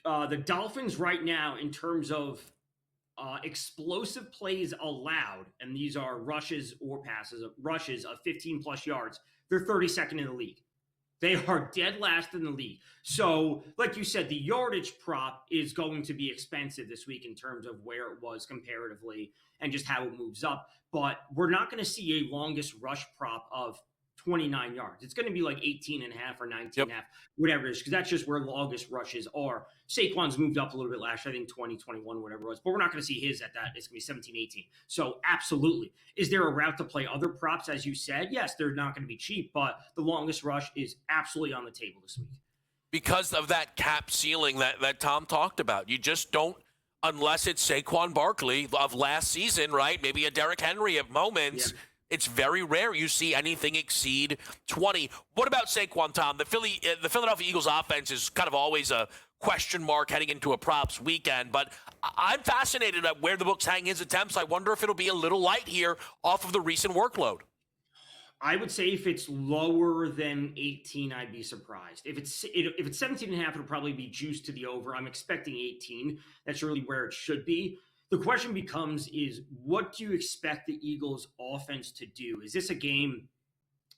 Speaker 12: the Dolphins right now, in terms of explosive plays allowed, and these are rushes or passes, rushes of 15-plus yards, they're 32nd in the league. They are dead last in the league. So, like you said, the yardage prop is going to be expensive this week in terms of where it was comparatively and just how it moves up. But we're not going to see a longest rush prop of 29 yards. It's going to be like 18 and a half or 19 and a half, whatever it is, because that's just where longest rushes are. Saquon's moved up a little bit last year, I think 20, 21, whatever it was. But we're not going to see his at that. It's going to be 17, 18. So absolutely. Is there a route to play other props, as you said? Yes, they're not going to be cheap, but the longest rush is absolutely on the table this week. Because of that cap ceiling that Tom talked about. You just don't, unless it's Saquon Barkley of last season, right? Maybe a Derrick Henry at moments. Yeah. It's very rare you see anything exceed 20. What about Saquon, Tom? The Philadelphia Eagles offense is kind of always a question mark heading into a props weekend, but I'm fascinated at where the books hang his attempts. I wonder if it'll be a little light here off of the recent workload. I would say if it's lower than 18, I'd be surprised. If it's 17 and a half, it'll probably be juiced to the over. I'm expecting 18. That's really where it should be. The question becomes is, what do you expect the Eagles offense to do? Is this a game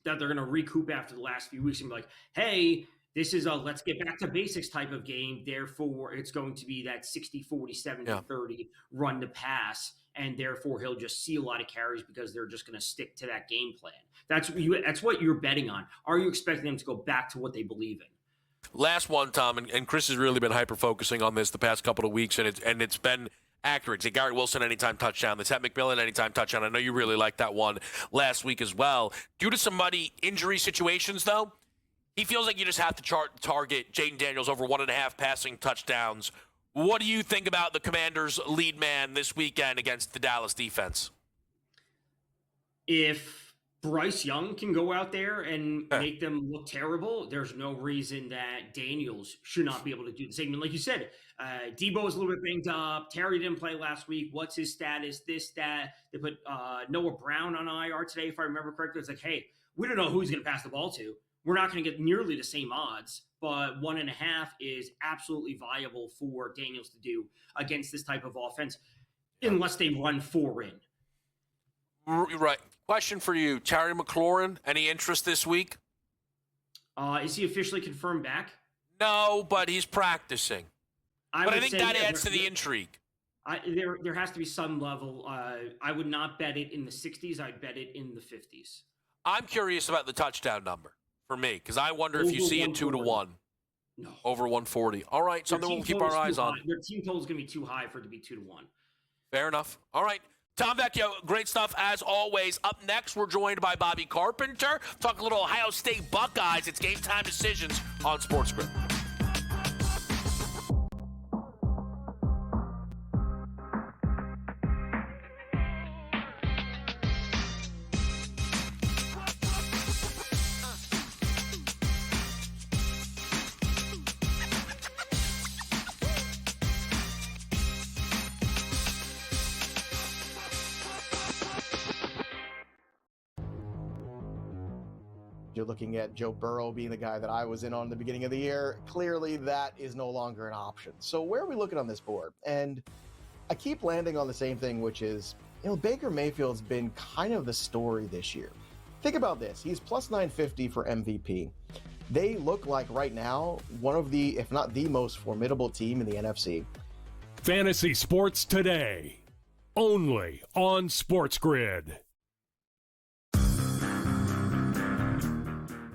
Speaker 12: that they're going to recoup after the last few weeks and be like, hey, this is a let's get back to basics type of game. Therefore, it's going to be that 60, 40, 70, 30 run to pass. And therefore, he'll just see a lot of carries because they're just going to stick to that game plan. That's what you're betting on. Are you expecting them to go back to what they believe in? Last one, Tom, and Chris has really been hyper-focusing on this the past couple of weeks, and it's been accurate. The Garrett Wilson anytime touchdown, the Ted McMillan anytime touchdown. I know you really liked that one last week as well. Due to some muddy injury situations, though, he feels like you just have to target Jaden Daniels over 1.5 passing touchdowns. What do you think about the Commanders' lead man this weekend against the Dallas defense? If Bryce Young can go out there and make them look terrible, there's no reason that Daniels should not be able to do the same. And like you said, Debo is a little bit banged up. Terry didn't play last week. What's his status? This, that. They put Noah Brown on IR today, if I remember correctly. It's like, hey, we don't know who he's going to pass the ball to. We're not going to get nearly the same odds, but 1.5 is absolutely viable for Daniels to do against this type of offense, unless they run 4 in. Right. Question for you, Terry McLaurin, any interest this week? Is he officially confirmed back? No, but he's practicing. I think that adds to the intrigue. There has to be some level. I would not bet it in the 60s. I'd bet it in the 50s. I'm curious about the touchdown number for me, because I wonder if you see it 2-1. No. Over 140. All right, something we'll keep our eyes on. Their team total is going to be too high for it to be 2-1. Fair enough. All right. Tom Vecchio, great stuff as always. Up next, we're joined by Bobby Carpenter. Talk a little Ohio State Buckeyes. It's Game Time Decisions on SportsGrid.
Speaker 10: You're looking at Joe Burrow being the guy that I was in on the beginning of the year. Clearly, that is no longer an option. So where are we looking on this board? And I keep landing on the same thing, which is, Baker Mayfield's been kind of the story this year. Think about this. He's plus 950 for MVP. They look like right now one of the, if not the most formidable team in the NFC.
Speaker 3: Fantasy Sports Today, only on SportsGrid.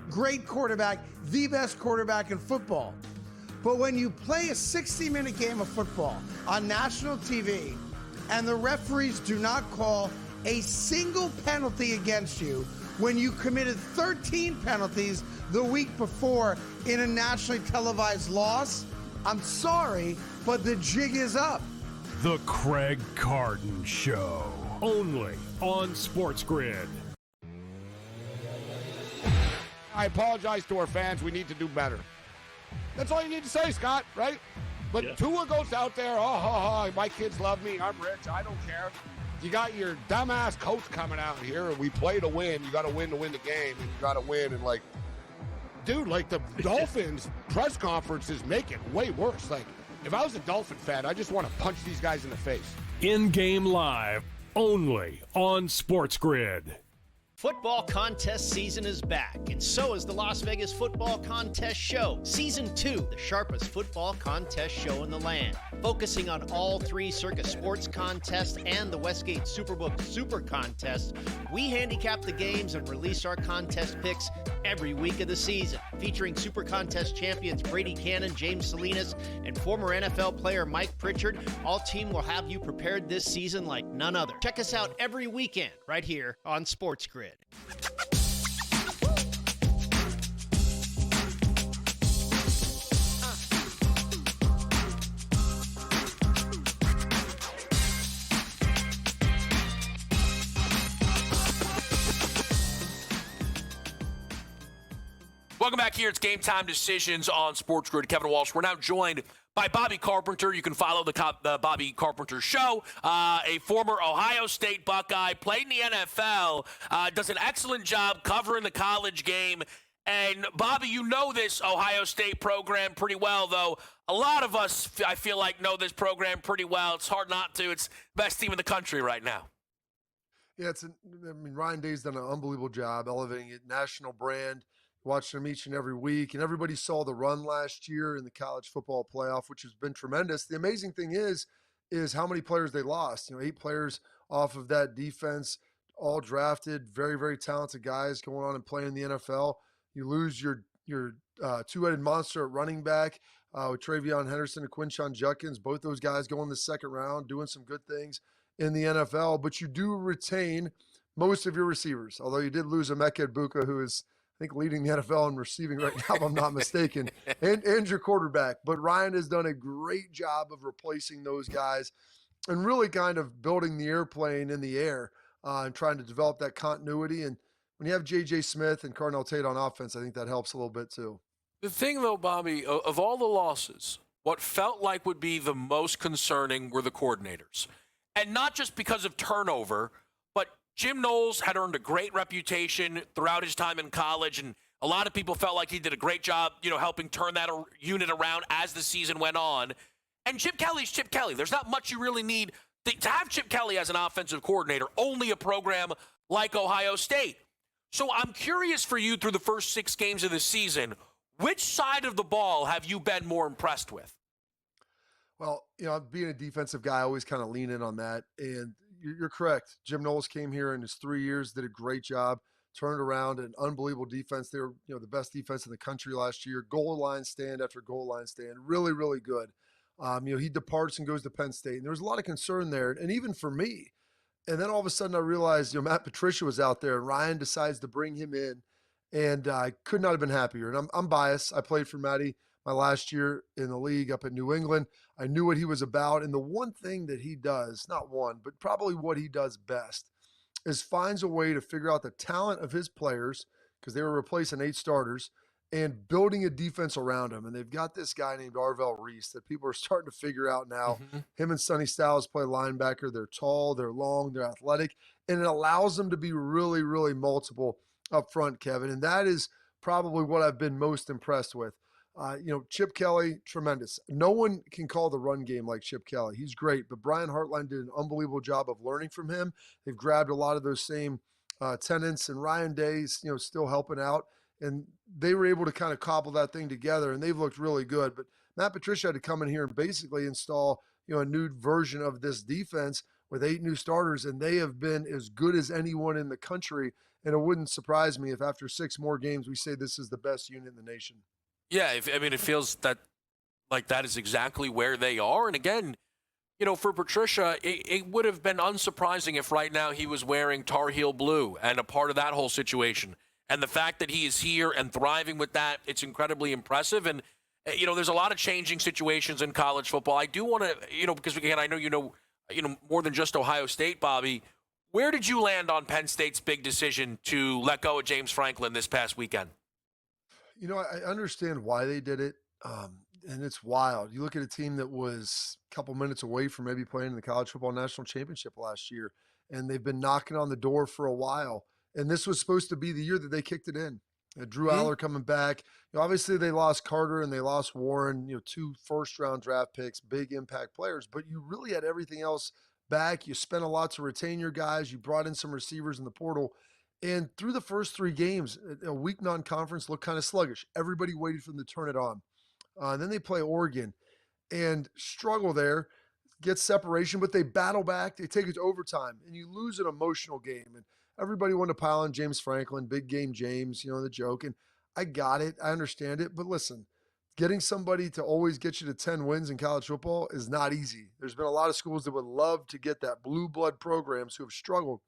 Speaker 4: Great quarterback, the best quarterback in football. But when you play a 60-minute game of football on national TV and the referees do not call a single penalty against you when you committed 13 penalties the week before in a nationally televised loss, I'm sorry, but the jig is up.
Speaker 3: The Craig Carden Show, only on SportsGrid.
Speaker 6: I apologize to our fans. We need to do better. That's all you need to say, Scott, right? But Tua goes out there, my kids love me. I'm rich. I don't care. You got your dumbass coach coming out here, and we play to win. You got to win the game, and you got to win. And, dude, the Dolphins press conferences make it way worse. If I was a Dolphin fan, I just want to punch these guys in the face.
Speaker 3: In-game live, only on SportsGrid.
Speaker 11: Football contest season is back, and so is the Las Vegas Football Contest Show. Season 2, the sharpest football contest show in the land. Focusing on all 3 Circa Sports contests and the Westgate Superbook Super Contest, we handicap the games and release our contest picks every week of the season. Featuring Super Contest champions Brady Cannon, James Salinas, and former NFL player Mike Pritchard, all team will have you prepared this season like none other. Check us out every weekend right here on SportsGrid.
Speaker 5: Welcome back here. It's Game Time Decisions on SportsGrid. Kevin Walsh. We're now joined by Bobby Carpenter. You can follow the Bobby Carpenter Show. A former Ohio State Buckeye, played in the NFL, does an excellent job covering the college game. And, Bobby, you know this Ohio State program pretty well, though. A lot of us, I feel like, know this program pretty well. It's hard not to. It's the best team in the country right now.
Speaker 13: Yeah, Ryan Day's done an unbelievable job elevating it, national brand. Watch them each and every week, and everybody saw the run last year in the college football playoff, which has been tremendous. The amazing thing is how many players they lost. 8 players off of that defense, all drafted, very, very talented guys going on and playing in the NFL. You lose your two-headed monster at running back with Travion Henderson and Quinshon Judkins. Both those guys going in the second round, doing some good things in the NFL. But you do retain most of your receivers, although you did lose Emeka Egbuka, who is, I think, leading the NFL in receiving right now, if I'm not mistaken, and your quarterback. But Ryan has done a great job of replacing those guys and really kind of building the airplane in the air and trying to develop that continuity. And when you have J.J. Smith and Cardinal Tate on offense, I think that helps a little bit too.
Speaker 5: The thing, though, Bobby, of all the losses, what felt like would be the most concerning were the coordinators. And not just because of turnover, but Jim Knowles had earned a great reputation throughout his time in college, and a lot of people felt like he did a great job, helping turn that unit around as the season went on. And Chip Kelly's Chip Kelly. There's not much you really need to have Chip Kelly as an offensive coordinator, only a program like Ohio State. So I'm curious for you through the first 6 games of the season, which side of the ball have you been more impressed with?
Speaker 13: Well, being a defensive guy, I always kind of lean in on that. And you're correct. Jim Knowles came here in his 3 years, did a great job, turned around an unbelievable defense. They were, the best defense in the country last year. Goal line stand after goal line stand. Really, really good. He departs and goes to Penn State. And there was a lot of concern there. And even for me. And then all of a sudden I realized, Matt Patricia was out there and Ryan decides to bring him in. And I could not have been happier. And I'm biased. I played for Matty my last year in the league up in New England. I knew what he was about. And the one thing that he does, not one, but probably what he does best, is finds a way to figure out the talent of his players, because they were replacing 8 starters, and building a defense around him. And they've got this guy named Arvell Reese that people are starting to figure out now. Mm-hmm. Him and Sonny Styles play linebacker. They're tall, they're long, they're athletic, and it allows them to be really, really multiple up front, Kevin, and that is probably what I've been most impressed with. Chip Kelly, tremendous. No one can call the run game like Chip Kelly. He's great, but Brian Hartline did an unbelievable job of learning from him. They've grabbed a lot of those same tenants, and Ryan Day's, still helping out, and they were able to kind of cobble that thing together, and they've looked really good. But Matt Patricia had to come in here and basically install, a new version of this defense with 8 new starters, and they have been as good as anyone in the country. And it wouldn't surprise me if after 6 more games we say this is the best unit in the nation.
Speaker 5: Yeah, it feels like that is exactly where they are. And again, for Patricia, it would have been unsurprising if right now he was wearing Tar Heel blue and a part of that whole situation. And the fact that he is here and thriving with that, it's incredibly impressive. And, there's a lot of changing situations in college football. I do want to, because again, I know you know more than just Ohio State, Bobby. Where did you land on Penn State's big decision to let go of James Franklin this past weekend?
Speaker 13: I understand why they did it, and it's wild. You look at a team that was a couple minutes away from maybe playing in the College Football National Championship last year, and they've been knocking on the door for a while. And this was supposed to be the year that they kicked it in. Drew Aller coming back. Obviously, they lost Carter and they lost Warren, 2 first-round draft picks, big impact players, but you really had everything else back. You spent a lot to retain your guys. You brought in some receivers in the portal. And through the first 3 games, a week non-conference looked kind of sluggish. Everybody waited for them to turn it on. Then they play Oregon and struggle there, get separation, but they battle back. They take it to overtime, and you lose an emotional game. And everybody wanted to pile on James Franklin, big game James, the joke. And I got it. I understand it. But listen, getting somebody to always get you to 10 wins in college football is not easy. There's been a lot of schools that would love to get that blue blood programs who have struggled.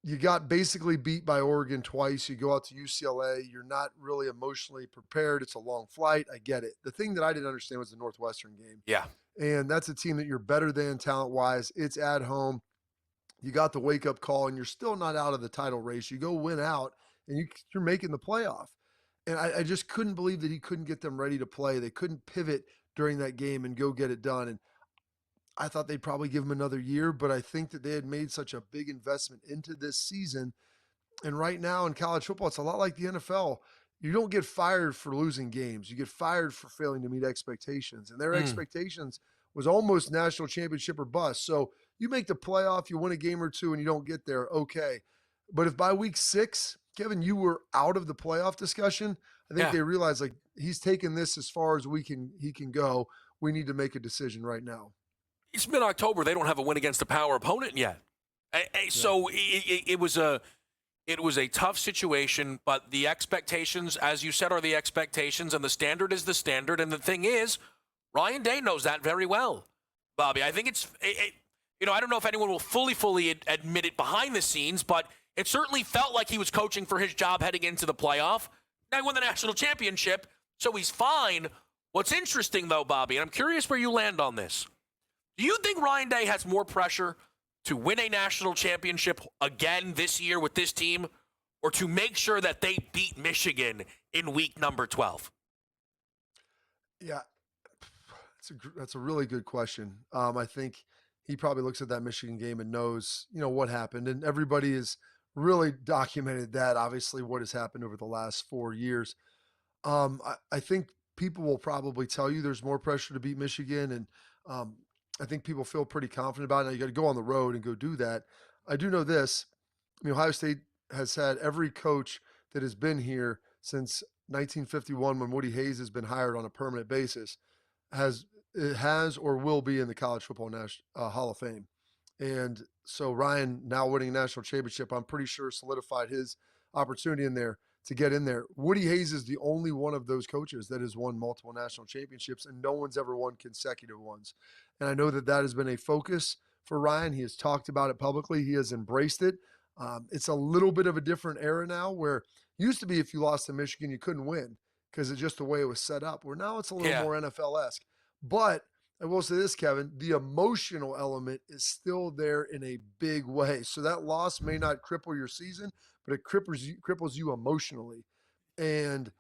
Speaker 13: You got basically beat by Oregon twice. You go out to UCLA. You're not really emotionally prepared. It's a long flight. I get it. The thing that I didn't understand was the Northwestern game.
Speaker 5: Yeah.
Speaker 13: And that's a team that you're better than talent-wise. It's at home. You got the wake-up call, and you're still not out of the title race. You go win out, and you're making the playoff. And I just couldn't believe that he couldn't get them ready to play. They couldn't pivot during that game and go get it done. And I thought they'd probably give him another year, but I think that they had made such a big investment into this season. And right now in college football, it's a lot like the NFL. You don't get fired for losing games. You get fired for failing to meet expectations. And their expectations was almost national championship or bust. So you make the playoff, you win a game or 2, and you don't get there, okay. But if by week 6, Kevin, you were out of the playoff discussion, I think they realized, he's taken this as far as he can go. We need to make a decision right now.
Speaker 5: It's mid-October. They don't have a win against a power opponent yet. So it was a tough situation, but the expectations, as you said, are the expectations, and the standard is the standard. And the thing is, Ryan Day knows that very well, Bobby. I think I don't know if anyone will fully admit it behind the scenes, but it certainly felt like he was coaching for his job heading into the playoff. Now he won the national championship, so he's fine. What's interesting, though, Bobby, and I'm curious where you land on this, do you think Ryan Day has more pressure to win a national championship again this year with this team, or to make sure that they beat Michigan in week number 12?
Speaker 13: Yeah, that's a really good question. I think he probably looks at that Michigan game and knows, what happened. And everybody has really documented that, obviously, what has happened over the last 4 years. I think people will probably tell you there's more pressure to beat Michigan, and I think people feel pretty confident about it. Now, you got to go on the road and go do that. I do know this. Ohio State has had every coach that has been here since 1951, when Woody Hayes has been hired on a permanent basis, has or will be in the College Football Hall of Fame. And so Ryan, now winning a national championship, I'm pretty sure solidified his opportunity in there to get in there. Woody Hayes is the only one of those coaches that has won multiple national championships, and no one's ever won consecutive ones. And I know that has been a focus for Ryan. He has talked about it publicly. He has embraced it. It's a little bit of a different era now, where used to be if you lost to Michigan, you couldn't win because it's just the way it was set up, where now it's a little more NFL-esque. But I will say this, Kevin, the emotional element is still there in a big way. So that loss may not cripple your season, but it cripples you emotionally. And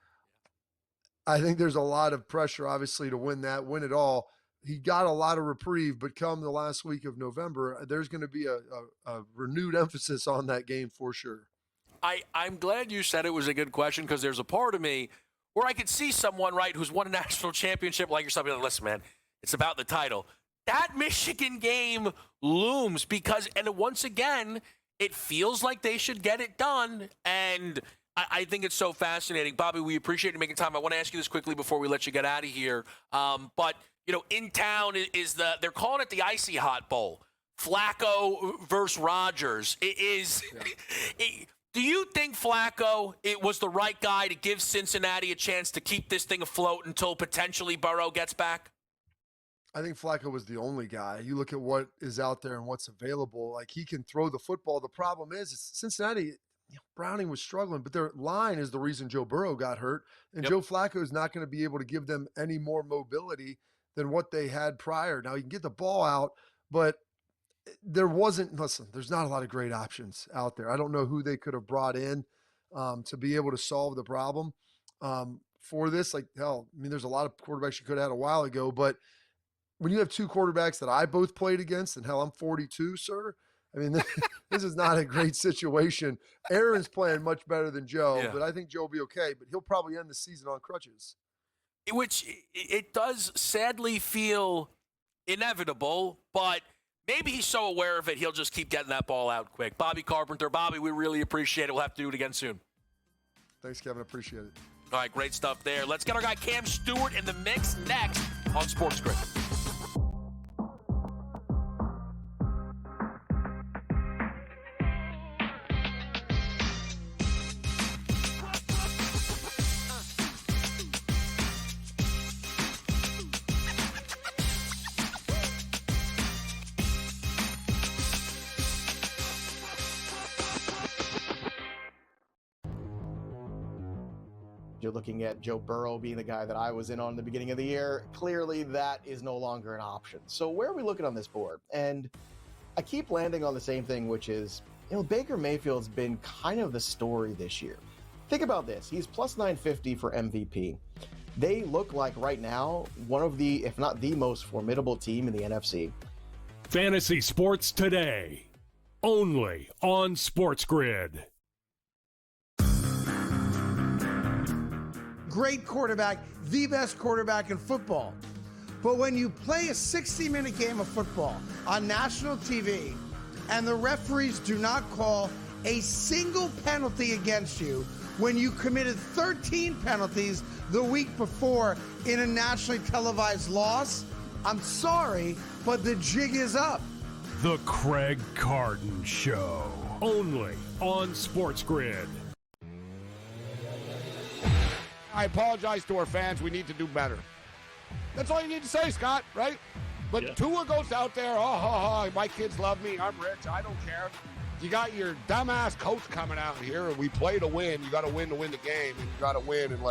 Speaker 13: I think there's a lot of pressure, obviously, to win it all. He got a lot of reprieve, but come the last week of November, there's going to be a renewed emphasis on that game for sure.
Speaker 5: I'm glad you said it was a good question, because there's a part of me where I could see someone, right, who's won a national championship like yourself, like, listen, man, it's about the title. That Michigan game looms because, and once again, it feels like they should get it done. And I think it's so fascinating. Bobby, we appreciate you making time. I want to ask you this quickly before we let you get out of here. But, in town they're calling it the Icy Hot Bowl. Flacco versus Rodgers. Do you think Flacco was the right guy to give Cincinnati a chance to keep this thing afloat until potentially Burrow gets back?
Speaker 13: I think Flacco was the only guy. You look at what is out there and what's available. Like, he can throw the football. The problem is Cincinnati, Browning was struggling, but their line is the reason Joe Burrow got hurt. And Joe Flacco is not going to be able to give them any more mobility than what they had prior. Now, you can get the ball out, but there's not a lot of great options out there. I don't know who they could have brought in to be able to solve the problem for this. Like, hell, I mean, there's a lot of quarterbacks you could have had a while ago, but when you have two quarterbacks that I both played against, and hell, I'm 42, sir. I mean, this is not a great situation. Aaron's playing much better than Joe, but I think Joe will be okay, but he'll probably end the season on crutches.
Speaker 5: Which it does sadly feel inevitable, but maybe he's so aware of it, he'll just keep getting that ball out quick. Bobby Carpenter. Bobby, we really appreciate it. We'll have to do it again soon.
Speaker 13: Thanks, Kevin. Appreciate it.
Speaker 5: All right, great stuff there. Let's get our guy Cam Stewart in the mix next on SportsGrid.
Speaker 10: You're looking at Joe Burrow being the guy that I was in on the beginning of the year. Clearly, that is no longer an option. So where are we looking on this board? And I keep landing on the same thing, which is, Baker Mayfield's been kind of the story this year. Think about this. He's plus 950 for MVP. They look like right now one of the, if not the most formidable team in the NFC.
Speaker 3: Fantasy Sports Today, only on SportsGrid.
Speaker 4: Great quarterback, the best quarterback in football. But when you play a 60-minute game of football on national TV and the referees do not call a single penalty against you when you committed 13 penalties the week before in a nationally televised loss, I'm sorry, but the jig is up.
Speaker 3: The Craig Carton Show, only on SportsGrid.
Speaker 6: I apologize to our fans. We need to do better. That's all you need to say, Scott, right? But Tua goes out there, my kids love me. I'm rich. I don't care. You got your dumbass coach coming out here, and we play to win. You got to win the game, and you got to win. And,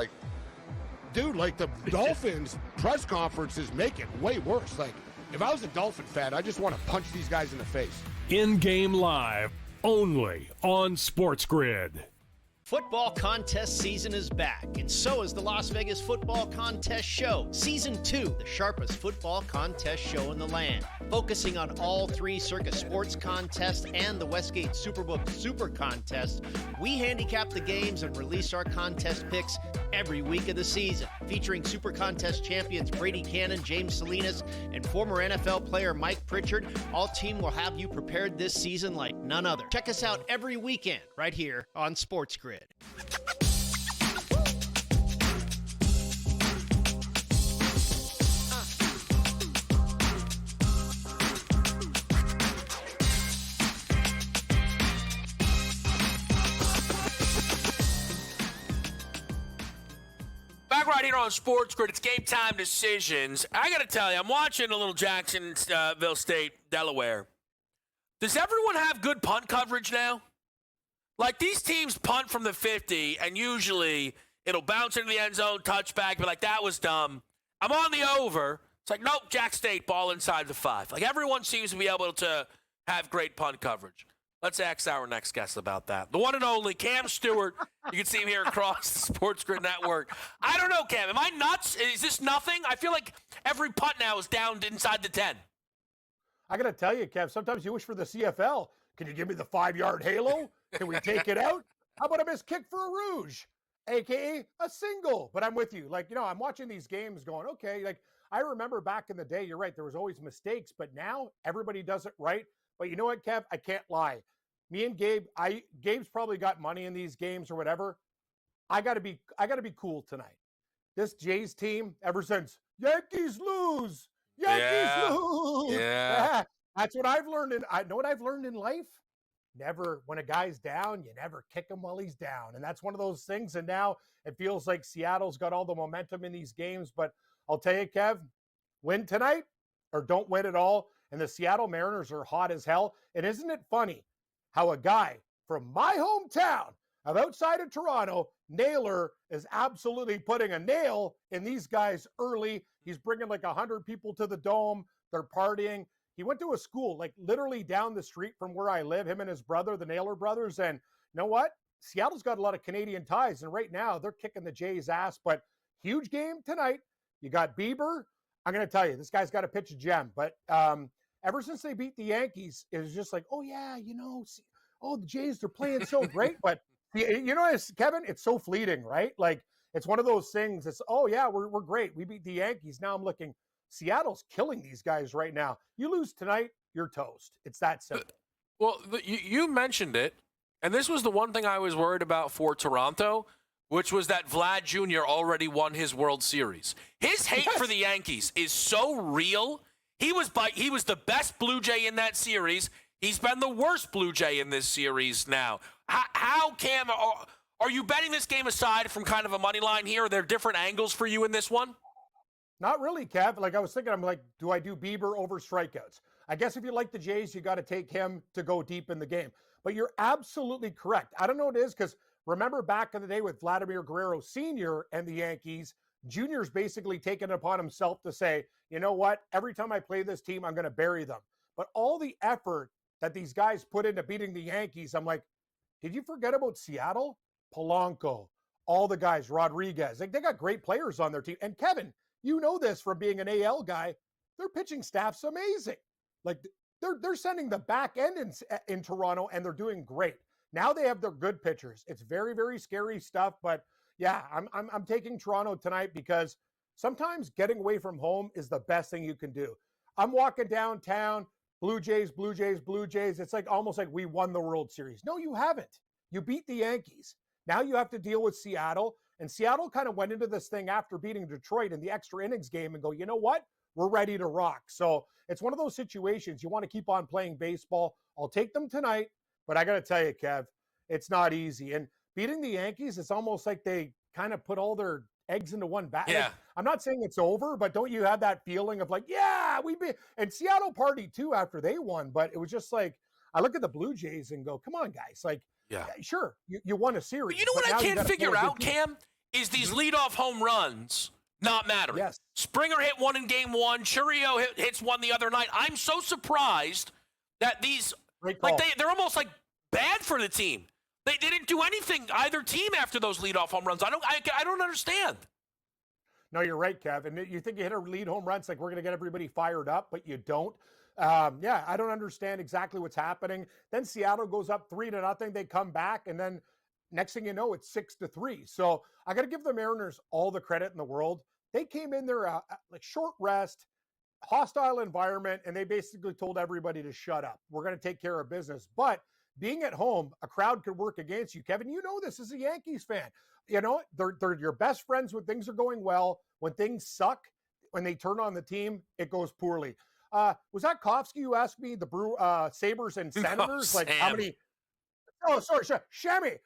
Speaker 6: the Dolphins press conferences make it way worse. Like, if I was a Dolphin fan, I just want to punch these guys in the face.
Speaker 3: In-game live, only on SportsGrid.
Speaker 11: Football contest season is back, and so is the Las Vegas Football Contest Show. Season 2, the sharpest football contest show in the land. Focusing on all three Circa Sports contests and the Westgate Superbook Super Contest, we handicap the games and release our contest picks every week of the season. Featuring Super Contest champions Brady Cannon, James Salinas, and former NFL player Mike Pritchard, all team will have you prepared this season like none other. Check us out every weekend right here on SportsGrid.
Speaker 5: Back right here on SportsGrid, it's Game Time Decisions. I got to tell you, I'm watching a little Jacksonville State, Delaware. Does everyone have good punt coverage now? Like, these teams punt from the 50, and usually it'll bounce into the end zone, touchback, but that was dumb. I'm on the over. It's like, nope, Jack State, ball inside the 5. Like, everyone seems to be able to have great punt coverage. Let's ask our next guest about that. The one and only Cam Stewart. You can see him here across the SportsGrid network. I don't know, Cam. Am I nuts? Is this nothing? I feel like every punt now is down inside the 10.
Speaker 14: I got to tell you, Kev, sometimes you wish for the CFL. Can you give me the 5-yard halo? Can we take it out? How about a missed kick for a rouge, aka a single? But I'm with you. Like, I'm watching these games going, okay, like I remember back in the day, you're right, there was always mistakes, but now everybody does it right. But you know what, Kev? I can't lie. Me and Gabe's probably got money in these games or whatever. I gotta be cool tonight. This Jays team, ever since Yankees lose, lose.
Speaker 5: Yeah.
Speaker 14: That's what I've learned. I know what I've learned in life. Never, when a guy's down, you never kick him while he's down. And that's one of those things. And now it feels like Seattle's got all the momentum in these games. But I'll tell you, Kev, win tonight or don't win at all. And the Seattle Mariners are hot as hell. And isn't it funny how a guy from my hometown of outside of Toronto, Naylor, is absolutely putting a nail in these guys early. He's bringing like 100 people to the Dome. They're partying. He went to a school like literally down the street from where I live, him and his brother, the Naylor brothers. And you know what? Seattle's got a lot of Canadian ties. And right now they're kicking the Jays' ass. But huge game tonight. You got Bieber. I'm going to tell you, this guy's got to pitch a gem. But ever since they beat the Yankees, it was just like, oh, yeah, the Jays, they're playing so great. But, Kevin, it's so fleeting, right? Like, it's one of those things. It's, oh, yeah, we're great. We beat the Yankees. Now I'm looking, Seattle's killing these guys right now. You lose tonight, you're toast. It's that simple.
Speaker 5: Well, you mentioned it, and this was the one thing I was worried about for Toronto, which was that Vlad Jr. already won his World Series. His hate for the Yankees is so real. He was the best Blue Jay in that series. He's been the worst Blue Jay in this series now. How, Cam, are you betting this game aside from kind of a money line here? Are there different angles for you in this one?
Speaker 14: Not really, Kev. Like I was thinking, I'm like, do I do Bieber over strikeouts? I guess if you like the Jays, you got to take him to go deep in the game. But you're absolutely correct. I don't know what it is because remember back in the day with Vladimir Guerrero Sr. and the Yankees, Junior's basically taken it upon himself to say, you know what? Every time I play this team, I'm going to bury them. But all the effort that these guys put into beating the Yankees, I'm like, did you forget about Seattle? Polanco, all the guys, Rodriguez. Like, they got great players on their team. And Kevin, you know this from being an AL guy, their pitching staff's amazing. Like, they're sending the back end in Toronto, and they're doing great. Now they have their good pitchers. It's very, very scary stuff. But, yeah, I'm taking Toronto tonight because sometimes getting away from home is the best thing you can do. I'm walking downtown, Blue Jays, Blue Jays, Blue Jays. It's like almost like we won the World Series. No, you haven't. You beat the Yankees. Now you have to deal with Seattle. And Seattle kind of went into this thing after beating Detroit in the extra innings game and go, you know what? We're ready to rock. So it's one of those situations you want to keep on playing baseball. I'll take them tonight, but I got to tell you, Kev, it's not easy. And beating the Yankees, it's almost like they kind of put all their eggs into one basket.
Speaker 5: Yeah.
Speaker 14: Like, I'm not saying it's over, but don't you have that feeling of like, yeah, we beat, and Seattle party too after they won. But it was just like, I look at the Blue Jays and go, come on, guys. Like, yeah, sure, you won a series.
Speaker 5: But you know what I can't figure out, Cam, is these leadoff home runs not mattering.
Speaker 14: Yes.
Speaker 5: Springer hit one in game one. Churio hits one the other night. I'm so surprised that these, like they're almost like bad for the team. They didn't do anything, either team, after those leadoff home runs. I don't understand.
Speaker 14: No, you're right, Kev. And you think you hit a lead home run, it's like we're going to get everybody fired up, but you don't. Yeah, I don't understand exactly what's happening. Then Seattle goes up 3-0. They come back, and then next thing you know, it's 6-3. So I got to give the Mariners all the credit in the world. They came in there like short rest, hostile environment, and they basically told everybody to shut up. We're going to take care of business. But being at home, a crowd could work against you. Kevin, you know this as a Yankees fan. You know, they're your best friends when things are going well. When things suck, when they turn on the team, it goes poorly. Was that Kofsky who asked me the Sabres and Senators?
Speaker 5: Oh,
Speaker 14: like how many? Oh, sorry, Shammy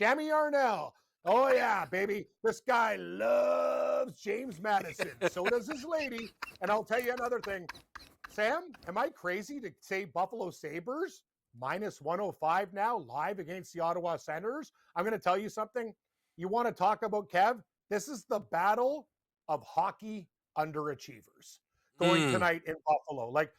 Speaker 14: Arnell. Oh, yeah, baby. This guy loves James Madison. So does his lady. And I'll tell you another thing. Sam, am I crazy to say Buffalo Sabres minus 105 now live against the Ottawa Senators? I'm going to tell you something. You want to talk about, Kev? This is the battle of hockey underachievers going tonight in Buffalo. Like,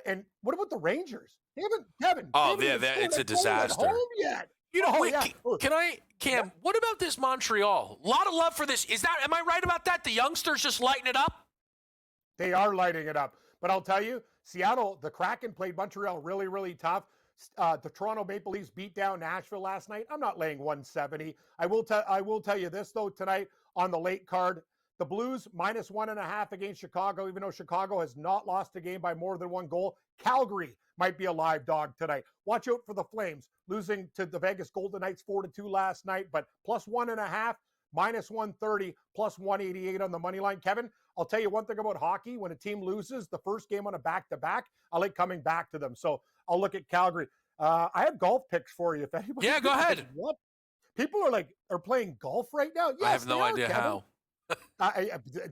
Speaker 14: and what about the Rangers? They haven't, Kevin.
Speaker 5: Oh, yeah, it's a disaster.
Speaker 14: Home yet.
Speaker 5: You know, Cam, what about this Montreal? A lot of love for this. Am I right about that? The youngsters just lighting it up?
Speaker 14: They are lighting it up. But I'll tell you, Seattle, the Kraken played Montreal really, really tough. the Toronto Maple Leafs beat down Nashville last night. I'm not laying 170. I will tell you this, though, tonight on the late card, the Blues -1.5 against Chicago, even though Chicago has not lost a game by more than one goal. Calgary might be a live dog tonight. Watch out for the Flames, losing to the Vegas Golden Knights 4-2 last night, but +1.5, -130, +188 on the money line. Kevin, I'll tell you one thing about hockey. When a team loses the first game on a back-to-back, I like coming back to them. So I'll look at Calgary. I have golf picks for you. If anybody,
Speaker 5: Yeah, go ahead.
Speaker 14: What? People are playing golf right now? Yes,
Speaker 5: I have no idea
Speaker 14: Kevin.
Speaker 5: how.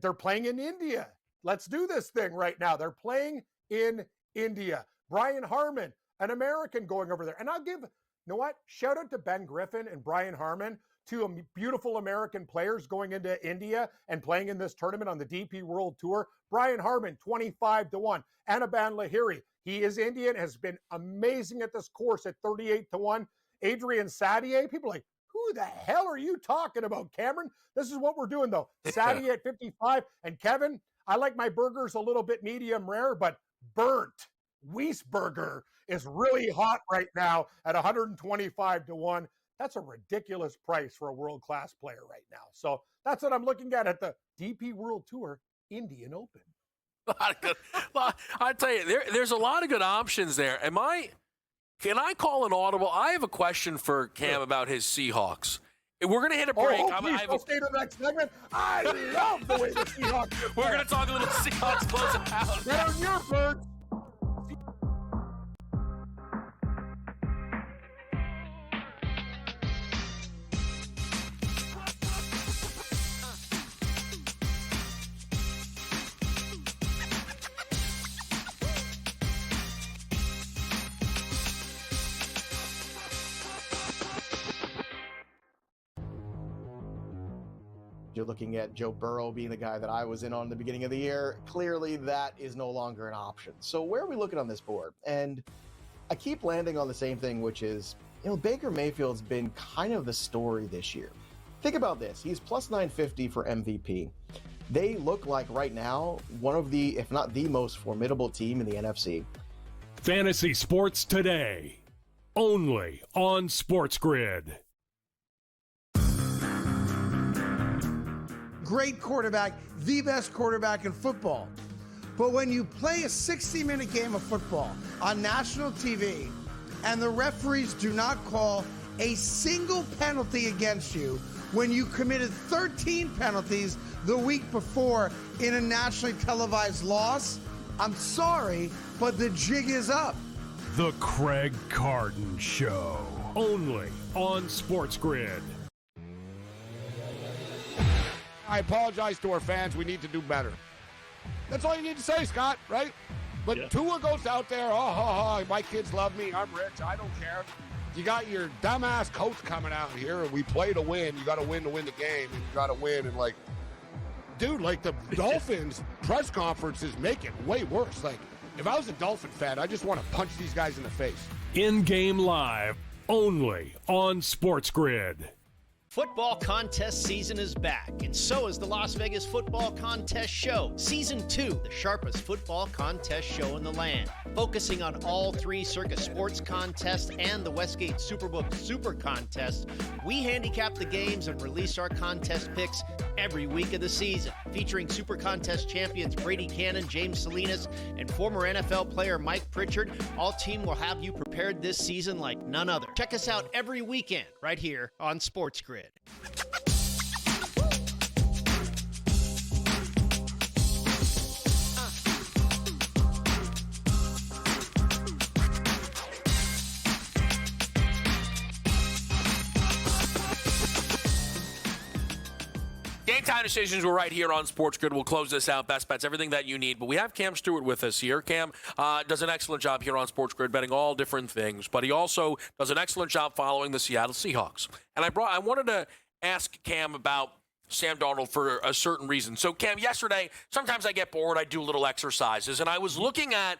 Speaker 14: They're playing in India. Let's do this thing right now. They're playing in India. Brian Harmon, an American, going over there. And I'll give, you know what? Shout out to Ben Griffin and Brian Harmon, two beautiful American players going into India and playing in this tournament on the DP World Tour. Brian Harmon, 25-1. Anaban Lahiri, he is Indian, has been amazing at this course at 38-1. Adrian Sadier, people are like, who the hell are you talking about, Cameron? This is what we're doing, though. Sadier at 55. And Kevin, I like my burgers a little bit medium rare, but burnt Wiesberger is really hot right now at 125-1. That's a ridiculous price for a world-class player right now. So that's what I'm looking at the DP World Tour Indian Open.
Speaker 5: I tell you, there's a lot of good options there. Can I call an audible? I have a question for Cam about his Seahawks. We're going to hit a break.
Speaker 14: Please, stay to the next segment. I love the way the Seahawks
Speaker 5: We're going to talk a little Seahawks close it out.
Speaker 14: Get on your birds.
Speaker 10: You're looking at Joe Burrow being the guy that I was in on the beginning of the year. Clearly, that is no longer an option. So where are we looking on this board? And I keep landing on the same thing, which is, Baker Mayfield's been kind of the story this year. Think about this. He's plus 950 for MVP. They look like right now one of the, if not the most formidable team in the NFC.
Speaker 3: Fantasy Sports Today, only on SportsGrid.
Speaker 4: Great quarterback, the best quarterback in football. But when you play a 60-minute game of football on national TV and the referees do not call a single penalty against you when you committed 13 penalties the week before in a nationally televised loss, I'm sorry, but the jig is up.
Speaker 3: The Craig Carton Show, only on SportsGrid.
Speaker 6: I apologize to our fans. We need to do better. That's all you need to say, Scott, right? But Tua goes out there, my kids love me. I'm rich. I don't care. You got your dumbass coach coming out here, and we play to win. You got to win the game, and you got to win. And, dude, the Dolphins press conferences make it way worse. If I was a Dolphin fan, I just want to punch these guys in the face.
Speaker 3: In-game live, only on SportsGrid.
Speaker 11: Football contest season is back, and so is the Las Vegas Football Contest Show. Season 2, the sharpest football contest show in the land. Focusing on all three Circus Sports contests and the Westgate Superbook Super Contest, we handicap the games and release our contest picks every week of the season. Featuring Super Contest champions Brady Cannon, James Salinas, and former NFL player Mike Pritchard, all team will have you prepared this season like none other. Check us out every weekend right here on SportsGrid.
Speaker 5: Game time decisions, we're right here on SportsGrid. We'll close this out. Best bets, everything that you need. But we have Cam Stewart with us here. Cam does an excellent job here on SportsGrid, betting all different things. But he also does an excellent job following the Seattle Seahawks. And I wanted to ask Cam about Sam Darnold for a certain reason. So, Cam, yesterday, sometimes I get bored. I do little exercises. And I was looking at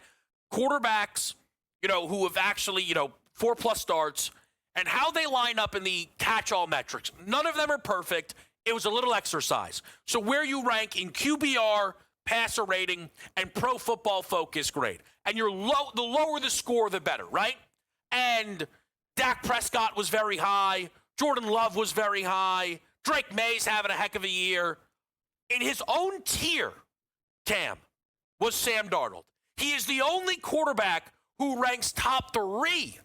Speaker 5: quarterbacks, who have actually, 4+ starts and how they line up in the catch-all metrics. None of them are perfect. It was a little exercise. So where you rank in QBR, passer rating, and Pro Football Focus grade. And the lower the score, the better, right? And Dak Prescott was very high. Jordan Love was very high. Drake May's having a heck of a year. In his own tier, Cam, was Sam Darnold. He is the only quarterback who ranks top 3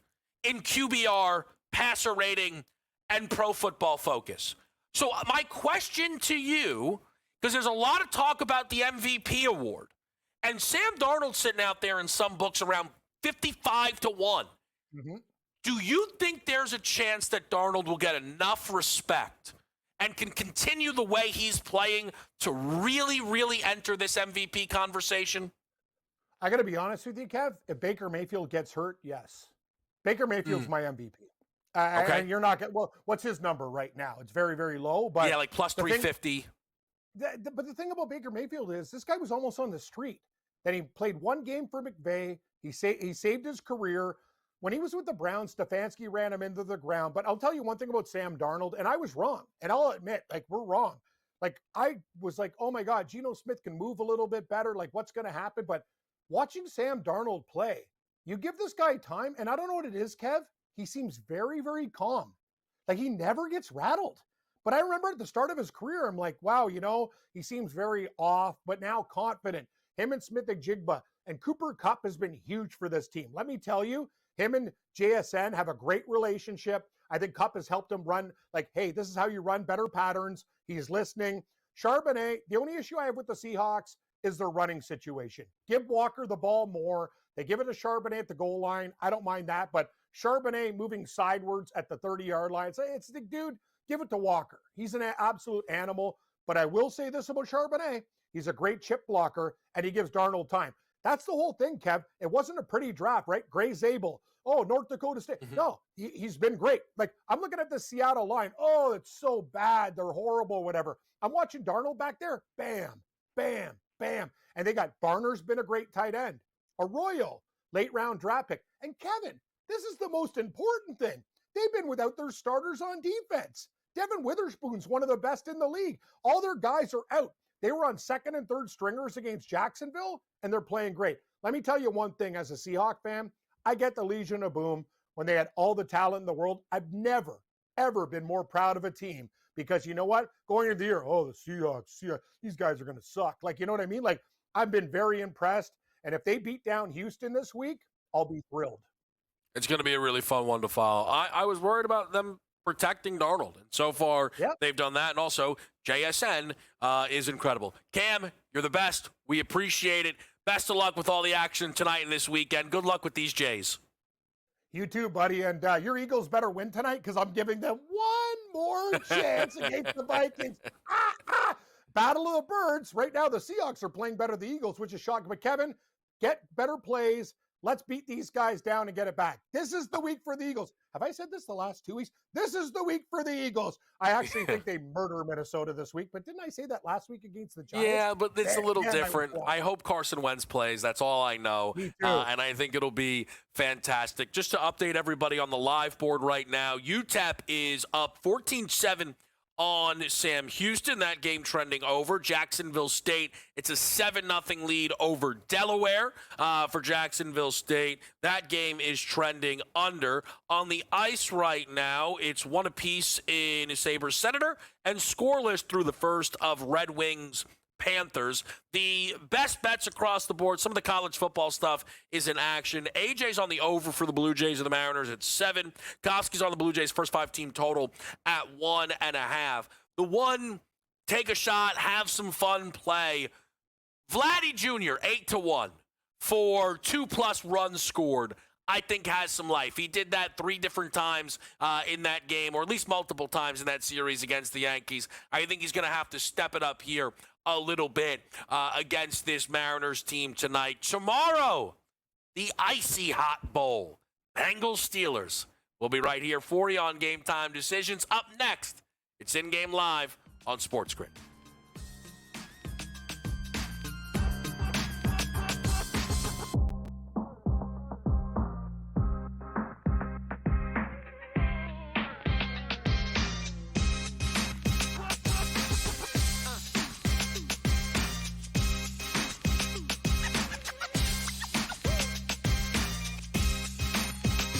Speaker 5: in QBR, passer rating, and Pro Football Focus. So my question to you, because there's a lot of talk about the MVP award, and Sam Darnold sitting out there in some books around 55 to 1.
Speaker 14: Mm-hmm.
Speaker 5: Do you think there's a chance that Darnold will get enough respect and can continue the way he's playing to really, really enter this MVP conversation?
Speaker 14: I got to be honest with you, Kev. If Baker Mayfield gets hurt, yes. Baker Mayfield's my MVP.
Speaker 5: Okay.
Speaker 14: And you're not getting, well, what's his number right now? It's very, very low. But
Speaker 5: yeah, like plus 350.
Speaker 14: But the thing about Baker Mayfield is this guy was almost on the street. Then he played one game for McVay. He saved his career. When he was with the Browns, Stefanski ran him into the ground. But I'll tell you one thing about Sam Darnold, and I was wrong. And I'll admit, like, we're wrong. Like, I was like, oh my God, Geno Smith can move a little bit better. Like, what's going to happen? But watching Sam Darnold play, you give this guy time, and I don't know what it is, Kev. He seems very, very calm. Like, he never gets rattled. But I remember at the start of his career, I'm like, wow, he seems very off, but now confident. Him and Smith-Njigba and Cooper Kupp has been huge for this team. Let me tell you, him and JSN have a great relationship. I think Kupp has helped him run, like, hey, this is how you run better patterns. He's listening. Charbonnet, the only issue I have with the Seahawks is their running situation. Give Walker the ball more. They give it to Charbonnet at the goal line. I don't mind that, but Charbonnet moving sidewards at the 30-yard line. It's the dude, give it to Walker. He's an absolute animal, but I will say this about Charbonnet. He's a great chip blocker, and he gives Darnold time. That's the whole thing, Kev. It wasn't a pretty draft, right? Gray Zabel. Oh, North Dakota State. Mm-hmm. No, he's been great. Like, I'm looking at the Seattle line. Oh, it's so bad. They're horrible, whatever. I'm watching Darnold back there. Bam, bam, bam. And they got Barner's been a great tight end. Arroyo, late round draft pick. And Kevin, this is the most important thing. They've been without their starters on defense. Devin Witherspoon's one of the best in the league. All their guys are out. They were on second and third stringers against Jacksonville, and they're playing great. Let me tell you one thing as a Seahawk fan. I get the Legion of Boom when they had all the talent in the world. I've never, ever been more proud of a team because you know what? Going into the year, the Seahawks, these guys are going to suck. Like, you know what I mean? Like, I've been very impressed. And if they beat down Houston this week, I'll be thrilled.
Speaker 5: It's going to be a really fun one to follow. I was worried about them protecting Darnold. And so far, they've done that. And also, JSN is incredible. Cam, you're the best. We appreciate it. Best of luck with all the action tonight and this weekend. Good luck with these Jays.
Speaker 14: You too, buddy. And your Eagles better win tonight because I'm giving them one more chance against the Vikings. Battle of the Birds. Right now, the Seahawks are playing better than the Eagles, which is shocking. But Kevin, get better plays. Let's beat these guys down and get it back. This is the week for the Eagles. Have I said this the last 2 weeks? This is the week for the Eagles. I actually think they murder Minnesota this week, but didn't I say that last week against the Giants?
Speaker 5: Yeah, but it's a little different. I hope Carson Wentz plays. That's all I know.
Speaker 14: Me too.
Speaker 5: And I think it'll be fantastic. Just to update everybody on the live board right now, UTEP is up 14-7 on Sam Houston. That game trending over. Jacksonville State, it's a 7-0 lead over Delaware for Jacksonville State. That game is trending under. On the ice right now, it's one apiece in Sabres Senator and scoreless through the first of Red Wings Panthers. The best bets across the board, some of the college football stuff is in action. AJ's on the over for the Blue Jays and the Mariners at 7. Koski's on the Blue Jays first 5 team total at 1.5. The one, take a shot, have some fun play. Vladdy Jr., 8-1 for 2+ runs scored. I think has some life. He did that 3 different times in that game, or at least multiple times in that series against the Yankees. I think he's going to have to step it up here a little bit against this Mariners team tonight. Tomorrow, the icy hot bowl. Bengals Steelers. We'll be right here for you on Game Time Decisions. Up next, it's In Game Live on SportsGrid.